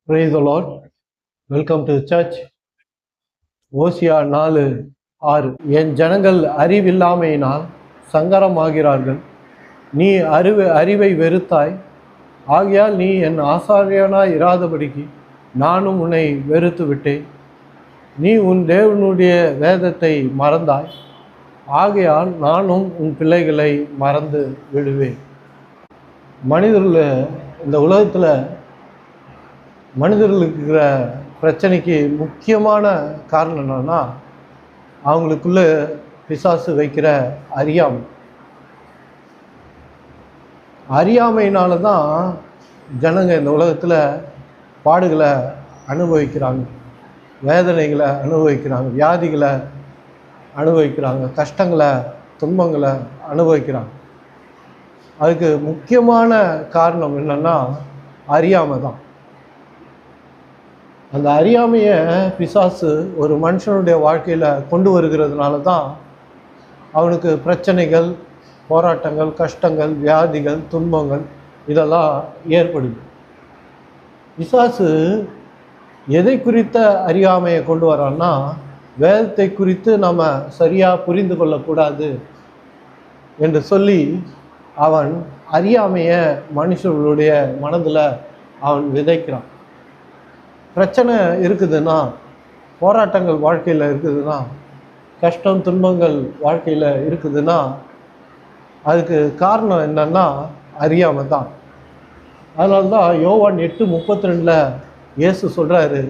Praise the Lord. Welcome to the church. ஓசியா 4:6. என் ஜனங்கள் அறிவில்லாமையினால் சங்கரமாகிறார்கள். நீ அறிவை வெறுத்தாய். ஆகையால் நீ என் ஆசாரியனாய் இராதபடிக்கு நானும் உன்னை வெறுத்து விட்டேன். நீ உன் தேவனுடைய வேதத்தை மறந்தாய். ஆகையால் நானும் உன் பிள்ளைகளை மறந்து விடுவேன். மனிதர்கள் இந்த உலகத்தில் மனிதர்களுக்கு இருக்கிற பிரச்சனைக்கு முக்கியமான காரணம் என்னன்னா, அவங்களுக்குள்ள பிசாசு வைக்கிற அறியாமையினால தான் ஜனங்க இந்த உலகத்தில் பாடுகளை அனுபவிக்கிறாங்க, வேதனைகளை அனுபவிக்கிறாங்க, வியாதிகளை அனுபவிக்கிறாங்க, கஷ்டங்களை துன்பங்களை அனுபவிக்கிறாங்க. அதுக்கு முக்கியமான காரணம் என்னன்னா அறியாமை தான். அந்த அறியாமையை பிசாசு ஒரு மனுஷனுடைய வாழ்க்கையில் கொண்டு வருகிறதுனால தான் அவனுக்கு பிரச்சனைகள், போராட்டங்கள், கஷ்டங்கள், வியாதிகள், துன்பங்கள் இதெல்லாம் ஏற்படுது. பிசாசு எதை குறித்த அறியாமையை கொண்டு வரான்னா, வேதத்தை குறித்து நம்ம சரியாக புரிந்து கொள்ளக்கூடாது என்று சொல்லி அவன் அறியாமையை மனுஷர்களுடைய மனதில் அவன் விதைக்கிறான். பிரச்சனை இருக்குதுன்னா, போராட்டங்கள் வாழ்க்கையில் இருக்குதுன்னா, கஷ்டம் துன்பங்கள் வாழ்க்கையில் இருக்குதுன்னா, அதுக்கு காரணம் என்னன்னா அறியாமை தான். அதனால தான் யோவான் 8:32 இயேசு சொல்கிறாரு,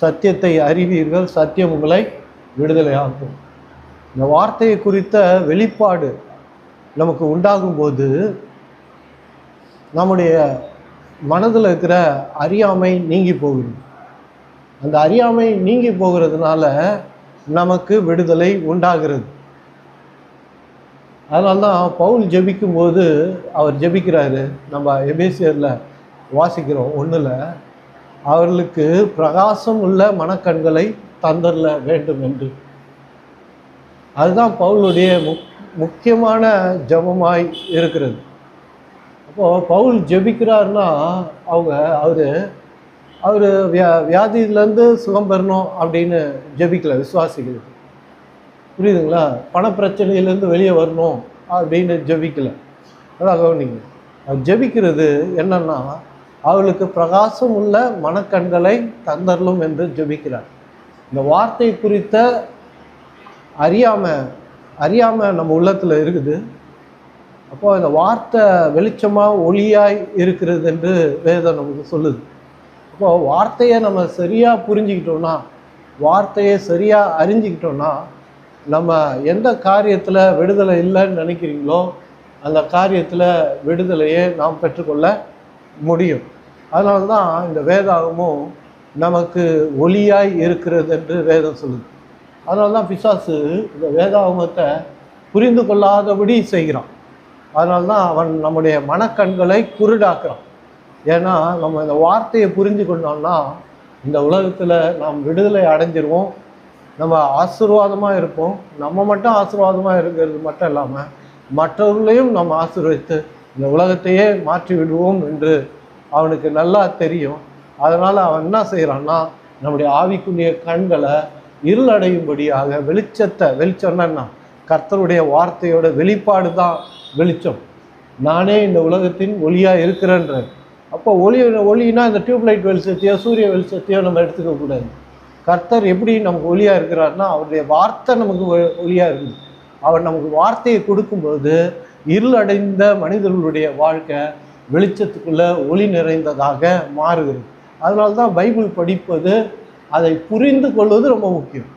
சத்தியத்தை அறிவீர்கள், சத்தியம் உங்களை விடுதலை ஆகும். இந்த வார்த்தையை குறித்த வெளிப்பாடு நமக்கு உண்டாகும்போது நம்முடைய மனதில் இருக்கிற அறியாமை நீங்கி போகுது. அந்த அறியாமை நீங்கி போகிறதுனால நமக்கு விடுதலை உண்டாகிறது. அதனால தான் பவுல் ஜெபிக்கும்போது அவர் ஜெபிக்கிறாரு. நம்ம எபேசியரில் வாசிக்கிறோம் 1, அவர்களுக்கு பிரகாசம் உள்ள மனக்கண்களை தந்தரல வேண்டும் என்று. அதுதான் பவுலுடைய முக்கியமான ஜெபமாய் இருக்கிறது. அப்போது பவுல் ஜெபிக்கிறாருன்னா அவர் வியாதியிலேருந்து சுகம் பெறணும் அப்படின்னு ஜெபிக்கல, விசுவாசிகள். புரியுதுங்களா? பணப்பிரச்சனையிலேருந்து வெளியே வரணும் அப்படின்னு ஜெபிக்கல. அதான் கவனிங்க, அவர் ஜெபிக்கிறது என்னன்னா, அவளுக்கு பிரகாசம் உள்ள மனக்கண்களை தந்தரலும் என்று ஜெபிக்கிறார். இந்த வார்த்தை குறித்த அறியாமை நம்ம உள்ளத்தில் இருக்குது. அப்போ இந்த வார்த்தை வெளிச்சமாக ஒளியாய் இருக்கிறது என்று வேதம் நமக்கு சொல்லுது. அப்போது வார்த்தையை நம்ம சரியாக புரிஞ்சுக்கிட்டோன்னா, வார்த்தையை சரியாக அறிஞ்சிக்கிட்டோன்னா, நம்ம எந்த காரியத்தில் விடுதலை இல்லைன்னு நினைக்கிறீங்களோ அந்த காரியத்தில் விடுதலையே நாம் பெற்றுக்கொள்ள முடியும். அதனால தான் இந்த வேதாகமும் நமக்கு ஒளியாய் இருக்கிறது என்று வேதம் சொல்லுது. அதனால தான் பிசாசு இந்த வேதாகமத்தை புரிந்து கொள்ளாதபடி செய்கிறான். அதனால தான் அவன் நம்முடைய மனக்கண்களை குருடாக்குறான். ஏன்னா நம்ம இந்த வார்த்தையை புரிஞ்சு கொண்டோம்னா இந்த உலகத்தில் நாம் விடுதலை அடைஞ்சிருவோம், நம்ம ஆசீர்வாதமாக இருப்போம். நம்ம மட்டும் ஆசீர்வாதமாக இருக்கிறது மட்டும் இல்லாமல் மற்றவர்களையும் நம்ம ஆசீர்வதித்து இந்த உலகத்தையே மாற்றி விடுவோம் என்று அவனுக்கு நல்லா தெரியும். அதனால் அவன் என்ன செய்கிறான்னா, நம்முடைய ஆவிக்குரிய கண்களை இருளடையும்படியாக வெளிச்சம்னா கர்த்தருடைய வார்த்தையோட வெளிப்பாடு தான் வெளிச்சம். நானே இந்த உலகத்தின் ஒளியாக இருக்கிறேன்ற. அப்போ ஒளினா இந்த டியூப்லைட் வெளிச்சத்தையோ சூரிய வெளிச்சத்தையோ நம்ம எடுத்துக்கக்கூடாது. கர்த்தர் எப்படி நமக்கு ஒளியாக இருக்கிறார்னா, அவருடைய வார்த்தை நமக்கு ஒளியாக இருக்குது. அவர் நமக்கு வார்த்தையை கொடுக்கும்போது இருளடைந்த மனிதர்களுடைய வாழ்க்கை வெளிச்சத்துக்குள்ளே ஒளி நிறைந்ததாக மாறுகிறது. அதனால தான் பைபிள் படிப்பது, அதை புரிந்து கொள்வது ரொம்ப முக்கியம்.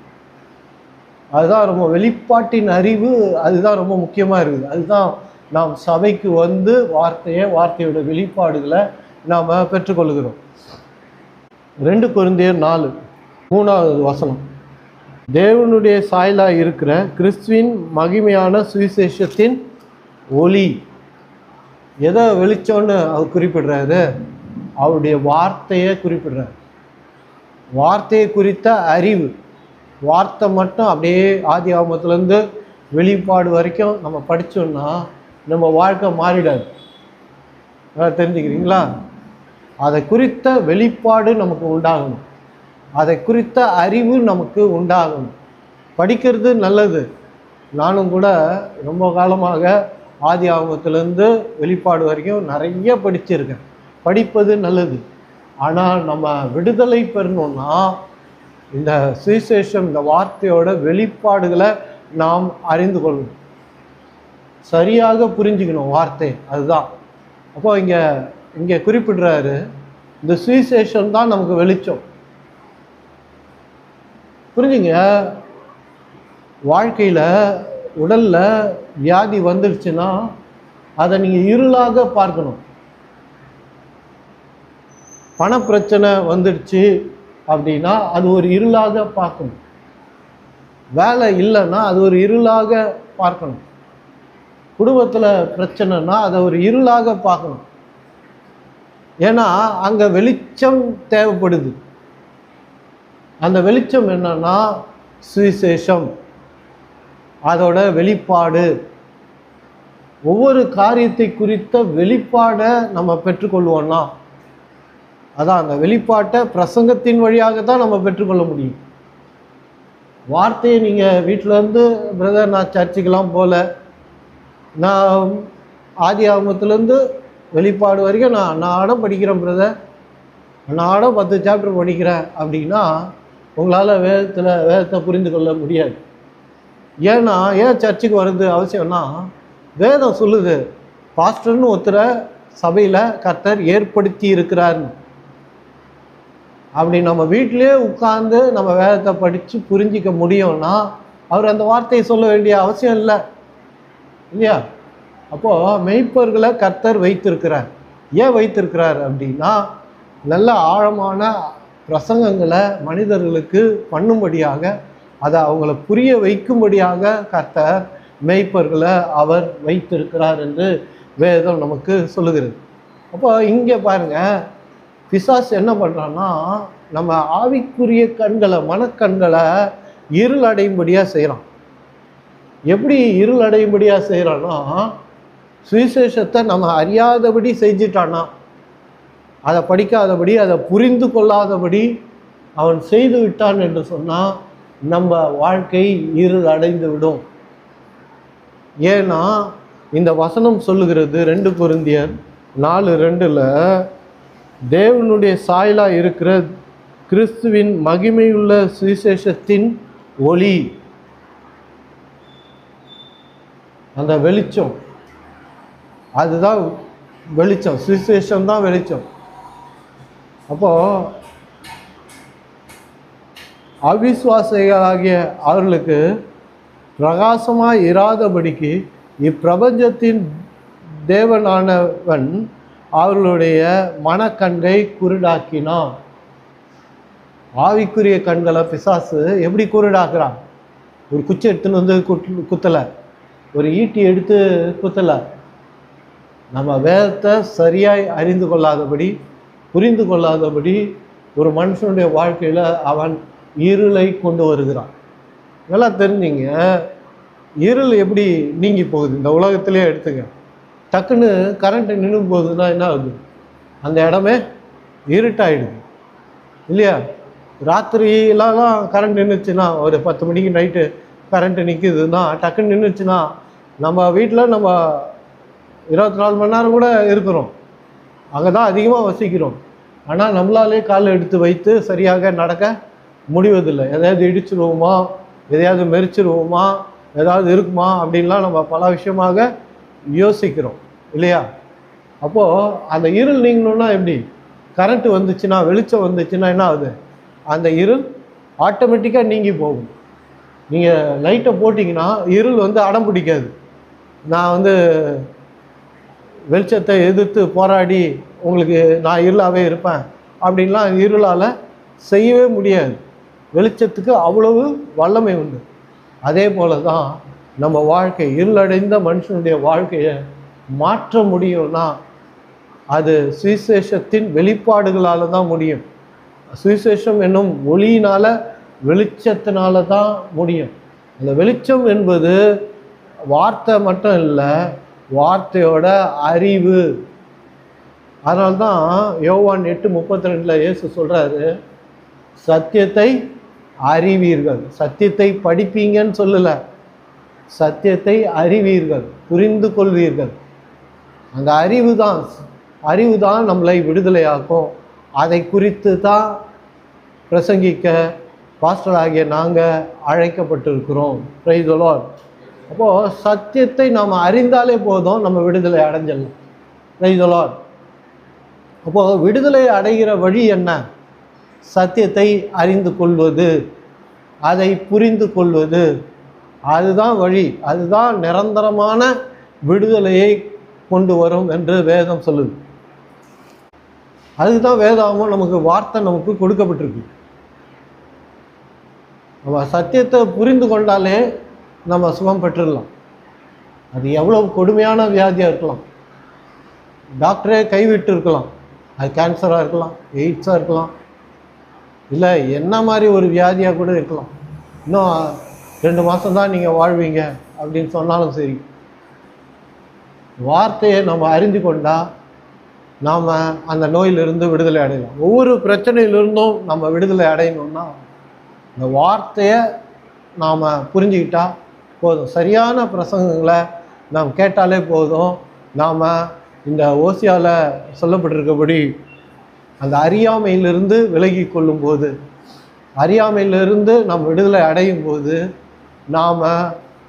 அதுதான் ரொம்ப வெளிப்பாட்டின் அறிவு, அதுதான் ரொம்ப முக்கியமாக இருக்குது. அதுதான் நாம் சபைக்கு வந்து வார்த்தையோட வெளிப்பாடுகளை நாம் பெற்றுக்கொள்கிறோம். 2 கொரிந்தியர் 4:3 தேவனுடைய சாயலாக இருக்கிற கிறிஸ்துவின் மகிமையான சுவிசேஷத்தின் ஒளி. எதை வெளிச்சம்னு அவர் குறிப்பிடுறாரு? அவருடைய வார்த்தையை குறிப்பிடுறார். வார்த்தையை குறித்த அறிவு. வார்த்தை மட்டும் அப்படியே ஆதி ஆகமத்துலேருந்து வெளிப்பாடு வரைக்கும் நம்ம படித்தோம்னா நம்ம வாழ்க்கை மாறிடாது. தெரிஞ்சுக்கிறீங்களா? அதை குறித்த வெளிப்பாடு நமக்கு உண்டாகணும், அதை குறித்த அறிவு நமக்கு உண்டாகணும். படிக்கிறது நல்லது. நானும் கூட ரொம்ப காலமாக ஆதி ஆகமத்திலேருந்து வெளிப்பாடு வரைக்கும் நிறைய படிச்சிருக்கேன். படிப்பது நல்லது. ஆனால் நம்ம விடுதலை பெறணும்னா இந்த சுவிசேஷம், இந்த வார்த்தையோட வெளிப்பாடுகளை நாம் அறிந்து கொள்ளணும், சரியாக புரிஞ்சுக்கணும் வார்த்தை. அதுதான் அப்போ இங்கே குறிப்பிடுறாரு, இந்த சுவிசேஷம் தான் நமக்கு வெளிச்சம். புரிஞ்சுங்க, வாழ்க்கையில் உடலில் வியாதி வந்துடுச்சுன்னா அதை நீங்கள் இருளாக பார்க்கணும். பணப்பிரச்சனை வந்துடுச்சு அப்படின்னா அது ஒரு இருளாக பார்க்கணும். வேலை இல்லைன்னா அது ஒரு இருளாக பார்க்கணும். குடும்பத்தில் பிரச்சனைனா அதை ஒரு இருளாக பார்க்கணும். ஏன்னா அங்கே வெளிச்சம் தேவைப்படுது. அந்த வெளிச்சம் என்னன்னா சுவிசேஷம், அதோட வெளிப்பாடு. ஒவ்வொரு காரியத்தை குறித்த வெளிப்பாடை நம்ம பெற்றுக்கொள்வோம்னா அதான் அந்த வெளிப்பாட்டை பிரசங்கத்தின் வழியாக தான் நம்ம பெற்றுக்கொள்ள முடியும். வார்த்தையை நீங்கள் வீட்டிலேருந்து, பிரதர் நான் சர்ச்சுக்கெல்லாம் போகல, நான் ஆதி ஆகமத்துலேருந்து வெளிப்பாடு வரைக்கும் நான் அன்னாடம் படிக்கிறேன் பிரதர், அன்னாடம் 10 சாப்டர் படிக்கிறேன் அப்படின்னா உங்களால் வேதத்தை புரிந்து கொள்ள முடியாது. ஏன்னா ஏன் சர்ச்சுக்கு வர்றது அவசியம்னா, வேதம் சொல்லுது பாஸ்டர்னு ஒருத்தரை சபையில் கர்த்தர் ஏற்படுத்தி இருக்கிறார்னு. அப்படி நம்ம வீட்டிலே உட்கார்ந்து நம்ம வேதத்தை படித்து புரிஞ்சிக்க முடியும்னா அவர் அந்த வார்த்தையை சொல்ல வேண்டிய அவசியம் இல்லை, இல்லையா? அப்போது மெய்ப்பர்களை கர்த்தர் வைத்திருக்கிறார். ஏன் வைத்திருக்கிறார் அப்படின்னா, நல்ல ஆழமான பிரசங்கங்களை மனிதர்களுக்கு பண்ணும்படியாக, அதை அவங்கள புரிய வைக்கும்படியாக கர்த்தர் மெய்ப்பர்களை அவர் வைத்திருக்கிறார் என்று வேதம் நமக்கு சொல்லுகிறது. அப்போ இங்கே பாருங்கள், பிசாசு என்ன பண்ணுறான்னா, நம்ம ஆவிக்குரிய கண்களை, மனக்கண்களை இருள் அடையும்படியாக செய்கிறான். எப்படி இருள் அடையும்படியாக செய்கிறான்னா, சுவிசேஷத்தை நம்ம அறியாதபடி செஞ்சிட்டான்னா, அதை படிக்காதபடி, அதை புரிந்து கொள்ளாதபடி அவன் செய்து விட்டான் என்று சொன்னால் நம்ம வாழ்க்கை இருள் அடைந்து விடும். ஏன்னா இந்த வசனம் சொல்லுகிறது 2 கொரிந்தியர் 4:2 தேவனுடைய சாயலாக இருக்கிற கிறிஸ்துவின் மகிமையுள்ள சுவிசேஷத்தின் ஒளி, அந்த வெளிச்சம், அதுதான் வெளிச்சம், சுவிசேஷம் தான் வெளிச்சம். அப்போ அவிசுவாசிகளாகிய அவர்களுக்கு பிரகாசமாக இராதபடிக்கு இப்பிரபஞ்சத்தின் தேவனானவன் அவர்களுடைய மனக்கண்கை குருடாக்கினான். ஆவிக்குரிய கண்களை பிசாசு எப்படி குருடாக்குறான்? ஒரு குச்சி எடுத்துன்னு வந்து குத்தலை, ஒரு ஈட்டி எடுத்து குத்தலை. நம்ம வேதத்தை சரியாய் அறிந்து கொள்ளாதபடி, புரிந்து கொள்ளாதபடி ஒரு மனுஷனுடைய வாழ்க்கையில் அவன் இருளை கொண்டு வருகிறான். நல்லா தெரிஞ்சிங்க, இருள் எப்படி நீங்கி போகுது இந்த உலகத்திலே எடுத்துங்க. டக்குன்னு கரண்ட்டு நின்று போகுதுன்னா என்ன ஆகுது? அந்த இடமே இருட்டாயிடுது, இல்லையா? ராத்திரியிலாம் கரண்ட் நின்றுச்சுன்னா, ஒரு 10 மணிக்கு நைட்டு கரண்ட்டு நிற்கிதுன்னா, டக்குன்னு நின்றுச்சுன்னா நம்ம வீட்டில் நம்ம 24 மணி நேரம் கூட இருக்கிறோம், அங்கே தான் அதிகமாக வசிக்கிறோம். ஆனால் நம்மளாலே காலை எடுத்து வைத்து சரியாக நடக்க முடிவதில்லை. எதையாவது இடிச்சிருவோமா, எதையாவது மெரிச்சிருவோமா, ஏதாவது இருக்குமா அப்படின்லாம் நம்ம பல விஷயமாக யோசிக்கிறோம், இல்லையா? அப்போது அந்த இருள் நீங்கணுன்னா எப்படி? கரண்ட்டு வந்துச்சுன்னா, வெளிச்சம் வந்துச்சுன்னா என்ன ஆகுது? அந்த இருள் ஆட்டோமேட்டிக்காக நீங்கி போகும். நீங்கள் லைட்டை போட்டிங்கன்னா இருள் அடம் பிடிக்காது. நான் வெளிச்சத்தை எதிர்த்து போராடி உங்களுக்கு நான் இருளாகவே இருப்பேன் அப்படின்லாம் இருளால் செய்யவே முடியாது. வெளிச்சத்துக்கு அவ்வளவு வல்லமை உண்டு. அதே போல தான் நம்ம வாழ்க்கை, இருளடைந்த மனுஷனுடைய வாழ்க்கையை மாற்ற முடியும்னா அது சுவிசேஷத்தின் வெளிப்பாடுகளால் தான் முடியும். சுவிசேஷம் என்னும் ஒளியினால், வெளிச்சத்தினால தான் முடியும். அந்த வெளிச்சம் என்பது வார்த்தை மட்டும் இல்லை, வார்த்தையோட அறிவு. அதனால்தான் யோவான் 8:32 இயேசு சொல்கிறாரு, சத்தியத்தை அறிவீர்கள். சத்தியத்தை படிப்பீங்கன்னு சொல்லலை, சத்தியத்தை அறிவீர்கள், புரிந்து கொள்வீர்கள். அந்த அறிவு தான் நம்மளை விடுதலையாக்கும். அதை குறித்து தான் பிரசங்கிக்க பாஸ்டராகிய நாங்கள் அழைக்கப்பட்டிருக்கிறோம். Praise the Lord. அப்போது சத்தியத்தை நாம் அறிந்தாலே போதும், நம்ம விடுதலை அடைஞ்சிடலாம். Praise the Lord. அப்போது விடுதலை அடைகிற வழி என்ன? சத்தியத்தை அறிந்து கொள்வது, அதை புரிந்து கொள்வது, அதுதான் வழி. அதுதான் நிரந்தரமான விடுதலையை கொண்டு வரும் என்று வேதம் சொல்லுது. அதுதான் வேதாகமும் நமக்கு வார்த்தை நமக்கு கொடுக்கப்பட்டிருக்கு. நம்ம சத்தியத்தை புரிந்து கொண்டாலே நம்ம சுகம் பெற்றுடலாம். அது எவ்வளவு கொடுமையான வியாதியாக இருக்கலாம், டாக்டரே கைவிட்டு இருக்கலாம். அது கேன்சராக இருக்கலாம், எய்ட்ஸாக இருக்கலாம், இல்லை என்ன மாதிரி ஒரு வியாதியாக கூட இருக்கலாம். இன்னும் 2 மாதம் தான் நீங்கள் வாழ்வீங்க அப்படின்னு சொன்னாலும் சரி, வார்த்தையை நம்ம அறிந்து கொண்டால் நாம் அந்த நோயிலிருந்து விடுதலை அடையலாம். ஒவ்வொரு பிரச்சனையிலிருந்தும் நம்ம விடுதலை அடையணும்னா இந்த வார்த்தையை நாம் புரிஞ்சுக்கிட்டா போதும். சரியான பிரசங்கங்களை நாம் கேட்டாலே போதும். நாம் இந்த ஓசியாவில் சொல்லப்பட்டிருக்கபடி அந்த அறியாமையிலிருந்து விலகி கொள்ளும்போது, அறியாமையிலிருந்து நாம் விடுதலை அடையும் போது நாம்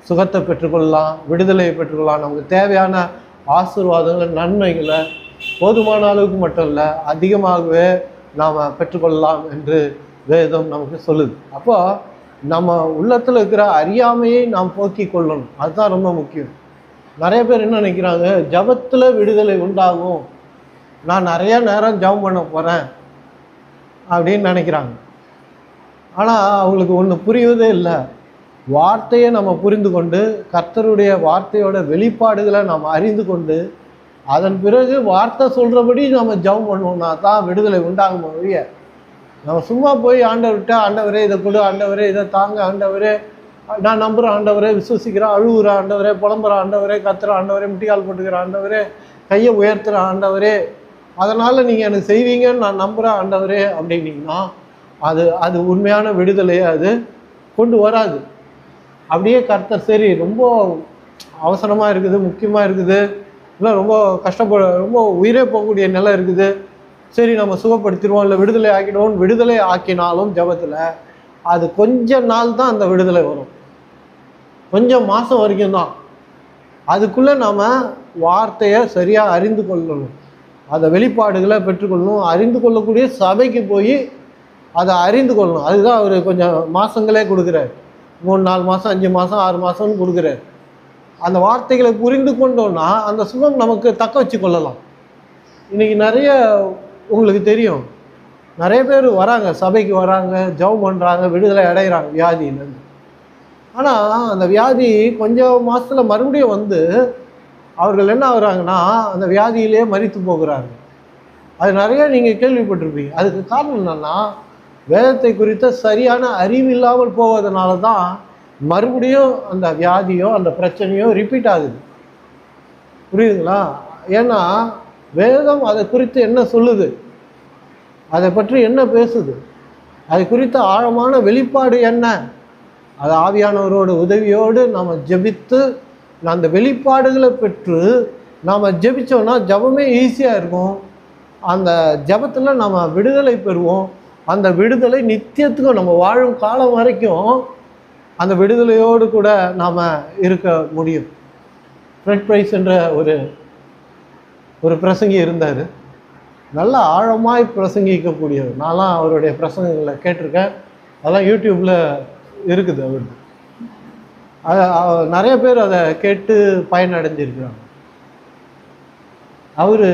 சுகத்தை பெற்றுக்கொள்ளலாம், விடுதலையை பெற்றுக்கொள்ளலாம். நமக்கு தேவையான ஆசீர்வாதங்களை, நன்மைகளை போதுமான அளவுக்கு மட்டும் இல்லை, அதிகமாகவே நாம் பெற்றுக்கொள்ளலாம் என்று வேதம் நமக்கு சொல்லுது. அப்போ நம்ம உள்ளத்தில் இருக்கிற அறியாமையை நாம் போக்கி கொள்ளணும். அதுதான் ரொம்ப முக்கியம். நிறைய பேர் என்ன நினைக்கிறாங்க, ஜபத்தில் விடுதலை உண்டாகும், நான் நிறைய நேரம் ஜபம் பண்ண போகிறேன் அப்படின்னு நினைக்கிறாங்க. ஆனால் அவங்களுக்கு ஒன்று புரிவதே இல்லை. வார்த்தையை நம்ம புரிந்து கொண்டு, கர்த்தருடைய வார்த்தையோட வெளிப்பாடுகளை நாம் அறிந்து கொண்டு, அதன் பிறகு வார்த்தை சொல்கிறபடி நம்ம ஜபம் பண்ணுவோம்னா தான் விடுதலை உண்டாகும். ஒழிய நம்ம சும்மா போய் ஆண்டவர்கிட்ட, ஆண்டவரே இதை கொடு, ஆண்டவரே இதை தாங்க, ஆண்டவரே நான் நம்புகிறேன், ஆண்டவரே விசுவசிக்கிறேன், அழுகுற ஆண்டவரே, புலம்புற ஆண்டவரே, கத்துற ஆண்டவரே, முட்டிக்கால் போட்டுக்கிற ஆண்டவரே, கையை உயர்த்துகிற ஆண்டவரே, அதனால் நீங்கள் எனக்கு செய்வீங்கன்னு நான் நம்புகிறேன் ஆண்டவரே அப்படின்னீங்கன்னா அது உண்மையான விடுதலையை அது கொண்டு வராது. அப்படியே கர்த்தர் சரி ரொம்ப அவசரமாக இருக்குது, முக்கியமாக இருக்குது, இல்லை ரொம்ப ரொம்ப உயிரே போகக்கூடிய நிலை இருக்குது, சரி நம்ம சுகப்படுத்திடுவோம், இல்லை விடுதலை ஆக்கிடுவோம். விடுதலை ஆக்கினாலும் ஜபத்தில் அது கொஞ்ச நாள் தான் அந்த விடுதலை வரும், கொஞ்சம் மாதம் வரைக்கும் தான். அதுக்குள்ளே நாம் வார்த்தையை சரியாக அறிந்து கொள்ளணும், அதை வெளிப்பாடுகளை பெற்றுக்கொள்ளணும். அறிந்து கொள்ளக்கூடிய சபைக்கு போய் அதை அறிந்து கொள்ளணும். அதுதான் அவர் கொஞ்சம் மாதங்களே கொடுக்குறாரு. 3-4 மாதம், 5 மாதம், 6 மாதம்னு கொடுக்குறாரு. அந்த வார்த்தைகளை புரிந்து கொண்டோன்னா அந்த சுகம் நமக்கு தக்க வச்சு கொள்ளலாம். இன்றைக்கி நிறைய உங்களுக்கு தெரியும், நிறைய பேர் வராங்க, சபைக்கு வராங்க, ஜெபம் பண்ணுறாங்க, விடுதலை அடைகிறாங்க வியாதியிலேருந்து. ஆனால் அந்த வியாதி கொஞ்சம் மாதத்தில் மறுபடியும் வந்து அவர்கள் என்ன ஆகுறாங்கன்னா அந்த வியாதியிலே மரித்து போகிறாங்க. அது நிறைய நீங்கள் கேள்விப்பட்டிருப்பீங்க. அதுக்கு காரணம் என்னென்னா, வேதத்தை குறித்த சரியான அறிவு இல்லாமல் போவதனால தான் மறுபடியும் அந்த வியாதியோ அந்த பிரச்சனையோ ரிப்பீட் ஆகுது. புரியுதுங்களா? ஏன்னா வேதம் அதை குறித்து என்ன சொல்லுது, அதை பற்றி என்ன பேசுது, அதை குறித்த ஆழமான வெளிப்பாடு என்ன, அது ஆவியானவரோட உதவியோடு நாம் ஜெபித்து அந்த வெளிப்பாடுகளை பெற்று நாம் ஜெபித்தோன்னா ஜபமே ஈஸியாக இருக்கும். அந்த ஜபத்தில் நம்ம விடுதலை பெறுவோம். அந்த விடுதலை நித்தியத்துக்கும் நம்ம வாழும் காலம் வரைக்கும் அந்த விடுதலையோடு கூட நாம் இருக்க முடியும். ஃப்ரெட் பிரைஸ் என்ற ஒரு பிரசங்கி இருந்தார், நல்ல ஆழமாய் பிரசங்கிக்கக்கூடியவர். நான்லாம் அவருடைய பிரசங்கங்களை கேட்டிருக்கேன், அதெல்லாம் யூடியூப்பில் இருக்குது. அவருக்கு நிறைய பேர் அதை கேட்டு பயனடைஞ்சிருக்கிறாங்க. அவர்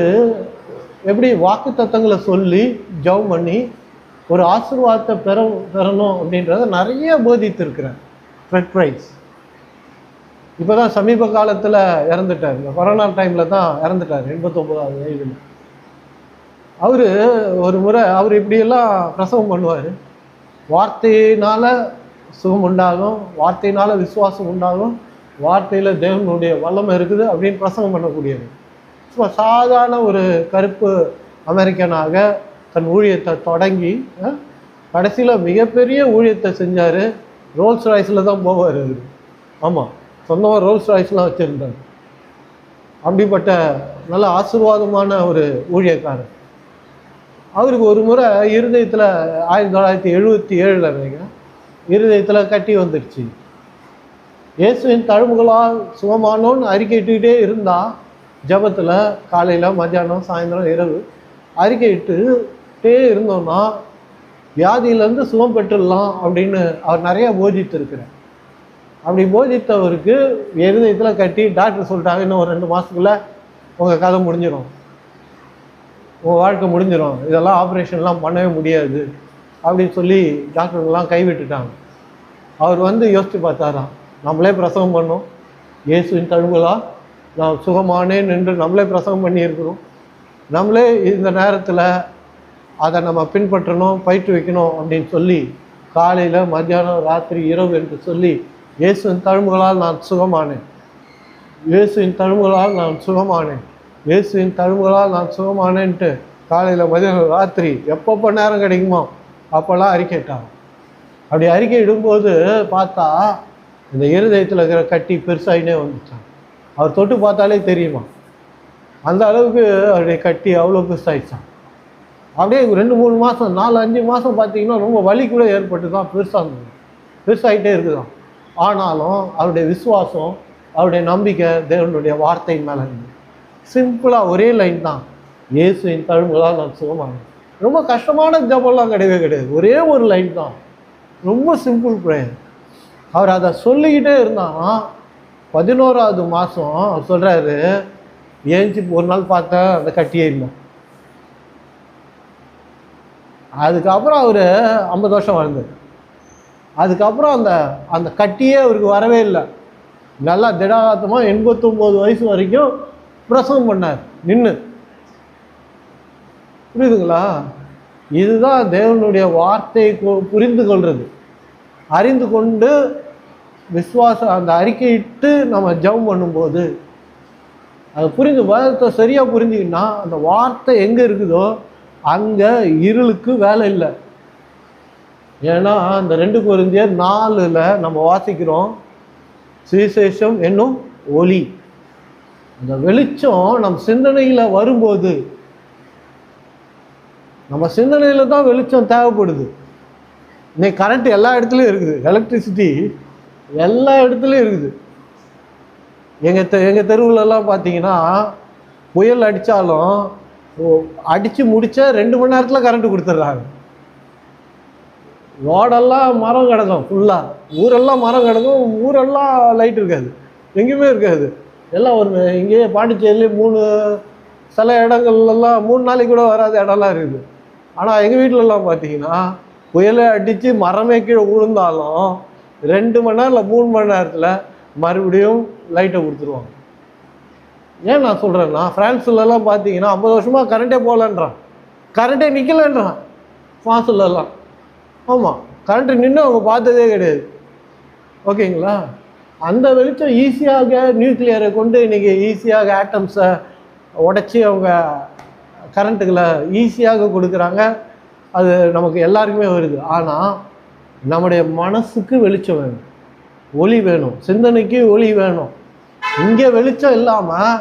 எப்படி வாக்கு தத்தங்களை சொல்லி ஜெபம் பண்ணி ஒரு ஆசீர்வாதத்தை பெறணும் அப்படின்றத நிறைய போதித்திருக்கிறார் ஃப்ரெட் பிரைஸ். இப்போ தான் சமீப காலத்தில் இறந்துட்டார், இந்த கொரோனா டைமில் தான் இறந்துட்டார், 89வது வயதில். அவர் ஒரு முறை அவர் இப்படியெல்லாம் பிரசவம் பண்ணுவார். வார்த்தையினால் சுகம் உண்டாகும், வார்த்தையினால் விசுவாசம் உண்டாகும், வார்த்தையில் தேவனுடைய வல்லமை இருக்குது அப்படின்னு பிரசங்கம் பண்ணக்கூடியவர். சும்மா சாதாரண ஒரு கருப்பு அமெரிக்கனாக தன் ஊழியத்தை தொடங்கி கடைசியில் மிகப்பெரிய ஊழியத்தை செஞ்சார். ரோல்ஸ் ராய்ஸில் தான் போவார் அவர். ஆமாம், சொந்தமாக ரோல்ஸ் ராய்ஸ்லாம் வச்சுருந்தார். அப்படிப்பட்ட நல்ல ஆசீர்வாதமான ஒரு ஊழியக்காரர். அவருக்கு ஒரு முறை இருதயத்தில் 1977 நினைக்கிறேன், இருதயத்தில் கட்டி வந்துடுச்சு. இயேசுவின் தழும்புகளால் சுகமானோன்னு அறிக்கையிட்டுக்கிட்டே இருந்தால், ஜபத்தில் காலையில் மத்தியானம் சாயந்தரம் இரவு அறிக்கையிட்டுட்டே இருந்தோம்னா வியாதியிலேருந்து சுகம் பெற்றுடலாம் அப்படின்னு அவர் நிறையா போதித்திருக்கிறார். அப்படி போதித்தவருக்கு இருதயத்தில் கட்டி டாக்டர் சொல்லிட்டாங்க, இன்னும் ஒரு 2 மாதத்துக்குள்ளே உங்கள் கதை முடிஞ்சிடும், உங்கள் வாழ்க்கை முடிஞ்சிடும், இதெல்லாம் ஆப்ரேஷன்லாம் பண்ணவே முடியாது அப்படின்னு சொல்லி டாக்டருங்கெல்லாம் கைவிட்டுட்டாங்க. அவர் யோசித்து பார்த்தாராம், நம்மளே பிரசவம் பண்ணோம், இயேசுவின் தழும்புகளால் நான் சுகமானேன் என்று நம்மளே பிரசவம் பண்ணியிருக்கிறோம், நம்மளே இந்த நேரத்தில் அதை நம்ம பின்பற்றணும், பயிற்றுவிக்கணும் அப்படின்னு சொல்லி காலையில் மத்தியானம் ராத்திரி இரவு என்று சொல்லி இயேசுவின் தழும்புகளால் நான் சுகமானேன், இயேசுவின் தழும்புகளால் நான் சுகமானேன், இயேசுவின் தழும்புகளால் நான் சுகமானேன்ட்டு காலையில் மதியானம் ராத்திரி எப்பப்போ நேரம் கிடைக்குமோ அப்போல்லாம் அறிக்கையிட்டாங்க. அப்படி அறிக்கை இடும்போது பார்த்தா இந்த இருதயத்தில் இருக்கிற கட்டி பெருசாகினே வந்துச்சான். அவர் தொட்டு பார்த்தாலே தெரியுமா, அந்த அளவுக்கு அவருடைய கட்டி அவ்வளோ பெருசாகிடுச்சான். அப்படியே 2-3 மாதம் 4-5 மாதம் பார்த்தீங்கன்னா ரொம்ப வலி கூட ஏற்பட்டு தான் பெருசாகிட்டே இருக்குதான். ஆனாலும் அவருடைய விசுவாசம், அவருடைய நம்பிக்கை தேவனுடைய வார்த்தையின் மேலே இருந்தது. சிம்பிளாக ஒரே லைன் தான், இயேசுவின் தழும்புகளால் நான் சுகமானேன். ரொம்ப கஷ்டமான ஜபம்லாம் கிடையவே கிடையாது, ஒரே ஒரு லைன் தான், ரொம்ப சிம்பிள் ப்ரேயர். அவர் அதை சொல்லிக்கிட்டே இருந்தாங்கன்னா 11ஆவது மாதம் அவர் சொல்கிறாரு, ஏஞ்சி ஒரு நாள் பார்த்தா அந்த கட்டியே இல்லை. அதுக்கப்புறம் அவர் 50 வருஷம் வாழ்ந்தார். அதுக்கப்புறம் அந்த கட்டியே அவருக்கு வரவே இல்லை. நல்லா திடாகாத்தமாக 89 வயசு வரைக்கும் பிரசவம் பண்ணார் நின்று. புரியுதுங்களா? இதுதான் தேவனுடைய வார்த்தையை புரிந்து கொள்வது, அறிந்து கொண்டு விசுவாசம் அந்த அறிக்கையிட்டு நம்ம ஜெபம் பண்ணும்போது அதை புரிந்து வேதத்தை சரியாக புரிஞ்சுக்கின்னா அந்த வார்த்தை எங்கே இருக்குதோ அங்கே இருளுக்கு வேலை இல்லை. ஏன்னா அந்த 2 கொரிந்தியர் 4 நம்ம வாசிக்கிறோம், சுவிசேஷம் என்னும் ஒளி. அந்த வெளிச்சம் நம் சிந்தனையில் வரும்போது, நம்ம சிந்தனையில் தான் வெளிச்சம் தேவைப்படுது. இன்னைக்கு கரண்ட் எல்லா இடத்துலையும் இருக்குது, எலக்ட்ரிசிட்டி எல்லா இடத்துலையும் இருக்குது. எங்கள் தெருவுலலாம் பார்த்தீங்கன்னா புயல் அடித்தாலும் அடித்து முடிச்ச 2 மணி நேரத்தில் கரண்ட்டு கொடுத்துட்றாங்க. ரோடெல்லாம் மரம் கிடக்கும், ஃபுல்லாக ஊரெல்லாம் மரம் கிடக்கும், ஊரெல்லாம் லைட் இருக்காது, எங்கேயுமே இருக்காது. எல்லாம் ஒரு இங்கேயே பாண்டிச்சேரியிலே 3 சில இடங்கள்லாம் 3 நாளைக்கு கூட வராத இடம்லாம் இருக்குது. ஆனால் எங்கள் வீட்டிலலாம் பார்த்தீங்கன்னா புயலை அடித்து மரமே கீழே விழுந்தாலும் 2 மணி நேரம் இல்லை 3 மணி நேரத்தில் மறுபடியும் லைட்டை கொடுத்துருவாங்க. ஏன் நான் சொல்கிறேன்னா, ஃப்ரான்ஸ்லலாம் பார்த்தீங்கன்னா 50 வருஷமாக கரண்ட்டே போகலன்றான், கரண்ட்டே நிற்கலன்றான் ஃப்ரான்ஸ்லலாம். ஆமாம், கரண்ட்டு நின்று அவங்க பார்த்ததே கிடையாது. ஓகேங்களா? அந்த வெளிச்சம் ஈஸியாக நியூக்ளியரை கொண்டு இன்றைக்கி ஈஸியாக ஆட்டம்ஸை உடச்சி அவங்க கரண்ட்டுகளை ஈஸியாக கொடுக்குறாங்க. அது நமக்கு எல்லாருக்குமே வருது. ஆனால் நம்முடைய மனசுக்கு வெளிச்சம் வேணும், ஒளி வேணும், சிந்தனைக்கு ஒளி வேணும். இங்கே வெளிச்சம் இல்லாமல்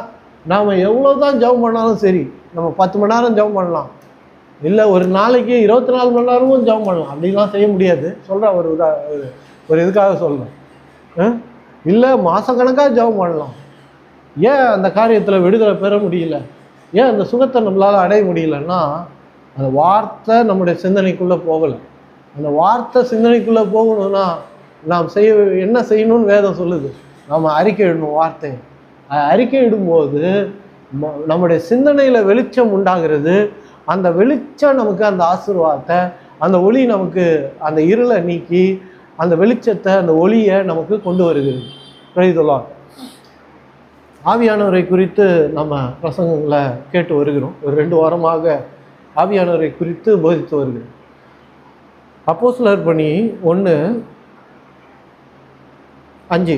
நாம் எவ்வளோ தான் ஜெபம் பண்ணாலும் சரி, நம்ம 10 மணி நேரம் ஜெபம் பண்ணலாம், இல்லை ஒரு நாளைக்கு 24 மணி நேரமும் ஜெபம் பண்ணலாம், அப்படிலாம் செய்ய முடியாது. சொல்கிறேன், ஒரு இதுக்காக சொல்கிறேன். இல்லை மாதக்கணக்காக ஜெபம் பண்ணலாம். ஏன் அந்த காரியத்தில் விடுதலை பெற முடியல, ஏன் அந்த சுகத்தை நம்மளால் அடைய முடியலன்னா, அந்த வார்த்தை நம்முடைய சிந்தனைக்குள்ளே போகலை. அந்த வார்த்தை சிந்தனைக்குள்ளே போகணும்னா நாம் என்ன செய்யணும்னு வேதம் சொல்லுது, நம்ம அறிக்கை இடணும். வார்த்தையை அறிக்கை இடும்போது நம்முடைய சிந்தனையில் வெளிச்சம் உண்டாகிறது. அந்த வெளிச்சம் நமக்கு அந்த ஆசீர்வாதத்தை, அந்த ஒளி நமக்கு அந்த இருளை நீக்கி அந்த வெளிச்சத்தை, அந்த ஒளியை நமக்கு கொண்டு வருகிறது. புரியுதுங்களா? ஆவியானவரை குறித்து நம்ம பிரசங்கங்களை கேட்டு வருகிறோம். ஒரு 2 வாரமாக ஆவியானவரை குறித்து போதித்து வருகிறோம். அப்போஸ்தலர் பணி 1:5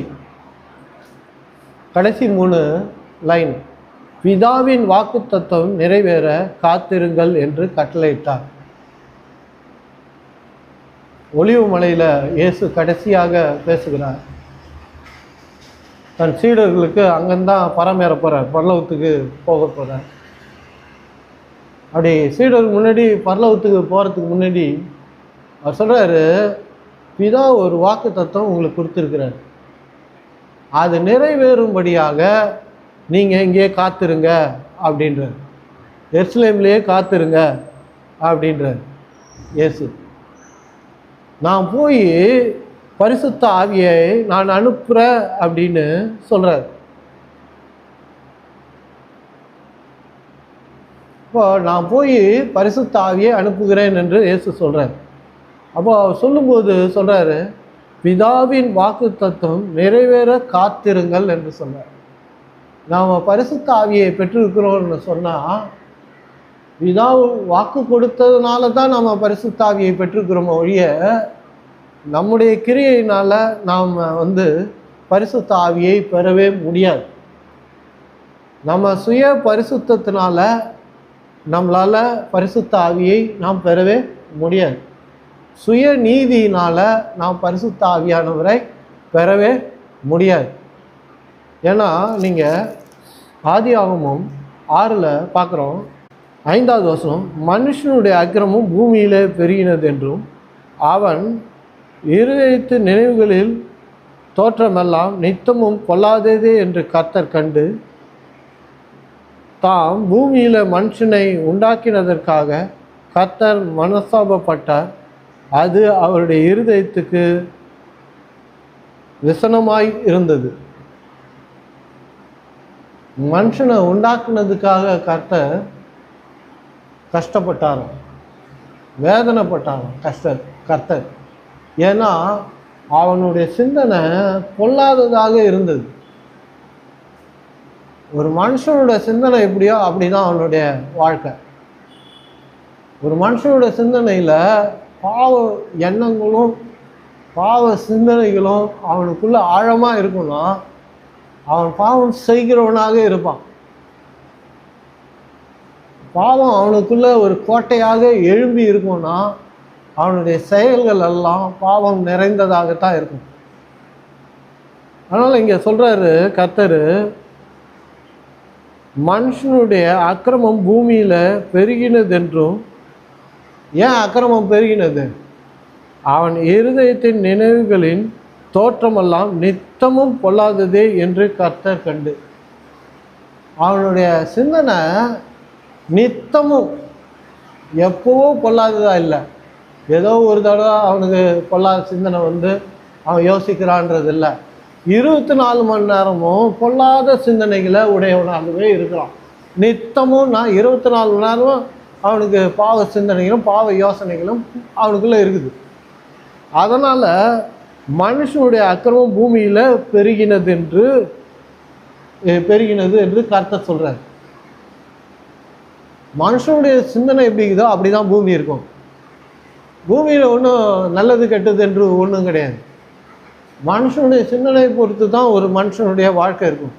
கடைசி 3 லைன், பிதாவின் வாக்குத்தத்தம் நிறைவேற காத்திருங்கள் என்று கட்டளையிட்டார். ஒலிவு மலையில் இயேசு கடைசியாக பேசுகிறார். தன் சீடர்களுக்கு அங்கேருந்தான் பரமேற போகிறார், பரலோகத்துக்கு போக போகிறார். அப்படி சீடருக்கு முன்னாடி பரலோகத்துக்கு போகிறதுக்கு முன்னாடி அவர் சொல்கிறாரு, பிதா ஒரு வாக்கு தத்துவம் உங்களுக்கு கொடுத்துருக்கிறார், அது நிறைவேறும்படியாக நீங்கள் இங்கே காத்திருங்க அப்படின்றார். எருசலேம்லேயே காத்திருங்க அப்படின்றார் இயேசு. நான் போய் பரிசுத்த ஆவியை நான் அனுப்புகிறேன் அப்படின்னு சொல்கிறார். இப்போ நான் போய் பரிசுத்த ஆவியை அனுப்புகிறேன் என்று இயேசு சொல்கிறார். அப்போ அவர் சொல்லும்போது சொல்கிறாரு, பிதாவின் வாக்கு தத்துவம் நிறைவேற காத்திருங்கள் என்று சொன்னார். நாம் பரிசுத்த ஆவியை பெற்றிருக்கிறோம்னு சொன்னால், பிதா வாக்கு கொடுத்ததுனால தான் நம்ம பரிசுத்த ஆவியை பெற்றிருக்கிறோமோ ஒழிய நம்முடைய கிரியையினால் நாம் பரிசுத்த ஆவியை பெறவே முடியாது. நம்ம சுய பரிசுத்தத்தினால நம்மளால் பரிசுத்த ஆவியை நாம் பெறவே முடியாது. சுய நீதியினால் நாம் பரிசுத்த ஆவியானவரை பெறவே முடியாது. ஏன்னா நீங்கள் ஆதியாகமம் 6 பார்க்குறோம், 5வது வசனம், மனுஷனுடைய அக்கிரமம் பூமியில் பெருகினது என்றும் அவன் இருதயத்து நினைவுகளில் தோற்றமெல்லாம் நித்தமும் பொல்லாததே என்று கர்த்தர் கண்டு தாம் பூமியில் மனுஷனை உண்டாக்கினதற்காக கர்த்தர் மனஸ்தாபப்பட்டார். அது அவருடைய இருதயத்துக்கு விசனமாய் இருந்தது. மனுஷனை உண்டாக்குனதுக்காக கர்த்தர் கஷ்டப்பட்டாராம், வேதனைப்பட்டாராம் கர்த்தர். ஏன்னா அவனுடைய சிந்தனை பொல்லாததாக இருந்தது. ஒரு மனுஷனுடைய சிந்தனை எப்படியோ அப்படிதான் அவனுடைய வாழ்க்கை. ஒரு மனுஷனுடைய சிந்தனையில் பாவ எண்ணங்களும் பாவ சிந்தனைகளும் அவனுக்குள்ள ஆழமாக இருக்குன்னா அவன் பாவம் செய்கிறவனாக இருப்பான். பாவம் அவனுக்குள்ள ஒரு கோட்டையாக எழும்பி இருக்கும்னா அவனுடைய செயல்கள் எல்லாம் பாவம் நிறைந்ததாகத்தான் இருக்கும். அதனால் இங்கே சொல்கிறாரு கர்த்தர், மனுஷனுடைய அக்கிரமம் பூமியில் பெருகினதென்றும். ஏன் அக்கிரமம் பெருகினது? அவன் இருதயத்தின் நினைவுகளின் தோற்றமெல்லாம் நித்தமும் பொல்லாததே என்று கர்த்தர் கண்டு. அவனுடைய சிந்தனை நித்தமும் எப்போவோ பொல்லாததா இல்லை, ஏதோ ஒரு தடவை அவனுக்கு பொல்லாத சிந்தனை அவன் யோசிக்கிறான்றது இல்லை. 24 மணி நேரமும் பொல்லாத சிந்தனைகளை உடையவனாகவே இருக்கிறான். நித்தமும் 24 மணி நேரமும் அவனுக்கு பாவ சிந்தனைகளும் பாவ யோசனைகளும் அவனுக்குள்ளே இருக்குது. அதனால் மனுஷனுடைய அக்கிரமம் பூமியில் பெருகினது என்று கர்த்தர் சொல்கிறார். மனுஷனுடைய சிந்தனை எப்படி இருக்குதோ அப்படி தான் பூமி இருக்கும். பூமியில் ஒன்றும் நல்லது கெட்டது என்று ஒன்றும் கிடையாது. மனுஷனுடைய சிந்தனையை பொறுத்து தான் ஒரு மனுஷனுடைய வாழ்க்கை இருக்கும்.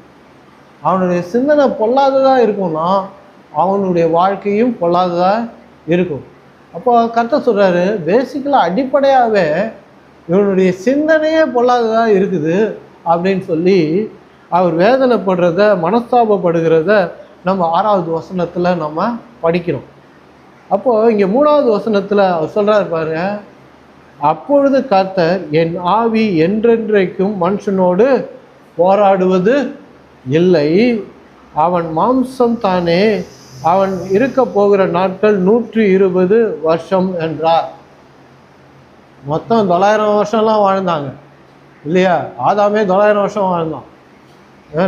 அவனுடைய சிந்தனை பொல்லாததாக இருக்கும்னா அவனுடைய வாழ்க்கையும் பொல்லாததாக இருக்கும். அப்போ கர்த்தர் சொல்கிறாரு, பேசிக்கலாக அடிப்படையாகவே இவனுடைய சிந்தனையே பொல்லாததாக இருக்குது அப்படின்னு சொல்லி அவர் வேதனைப்படுறத, மனஸ்தாபப்படுகிறத நம்ம 6வது வசனத்தில் நம்ம படிக்கிறோம். அப்போது இங்கே 3வது வசனத்தில் அவர் சொல்கிறார் பாருங்க, அப்பொழுது கர்த்தர் என் ஆவி என்றென்றைக்கும் மனுஷனோடு போராடுவது இல்லை, அவன் மாம்சம் தானே, அவன் இருக்க போகிற நாட்கள் 120 வருஷம் என்றார். மொத்தம் 900 வருஷம்லாம் வாழ்ந்தாங்க இல்லையா? ஆதாமே 900 வருஷம் வாழ்ந்தான்.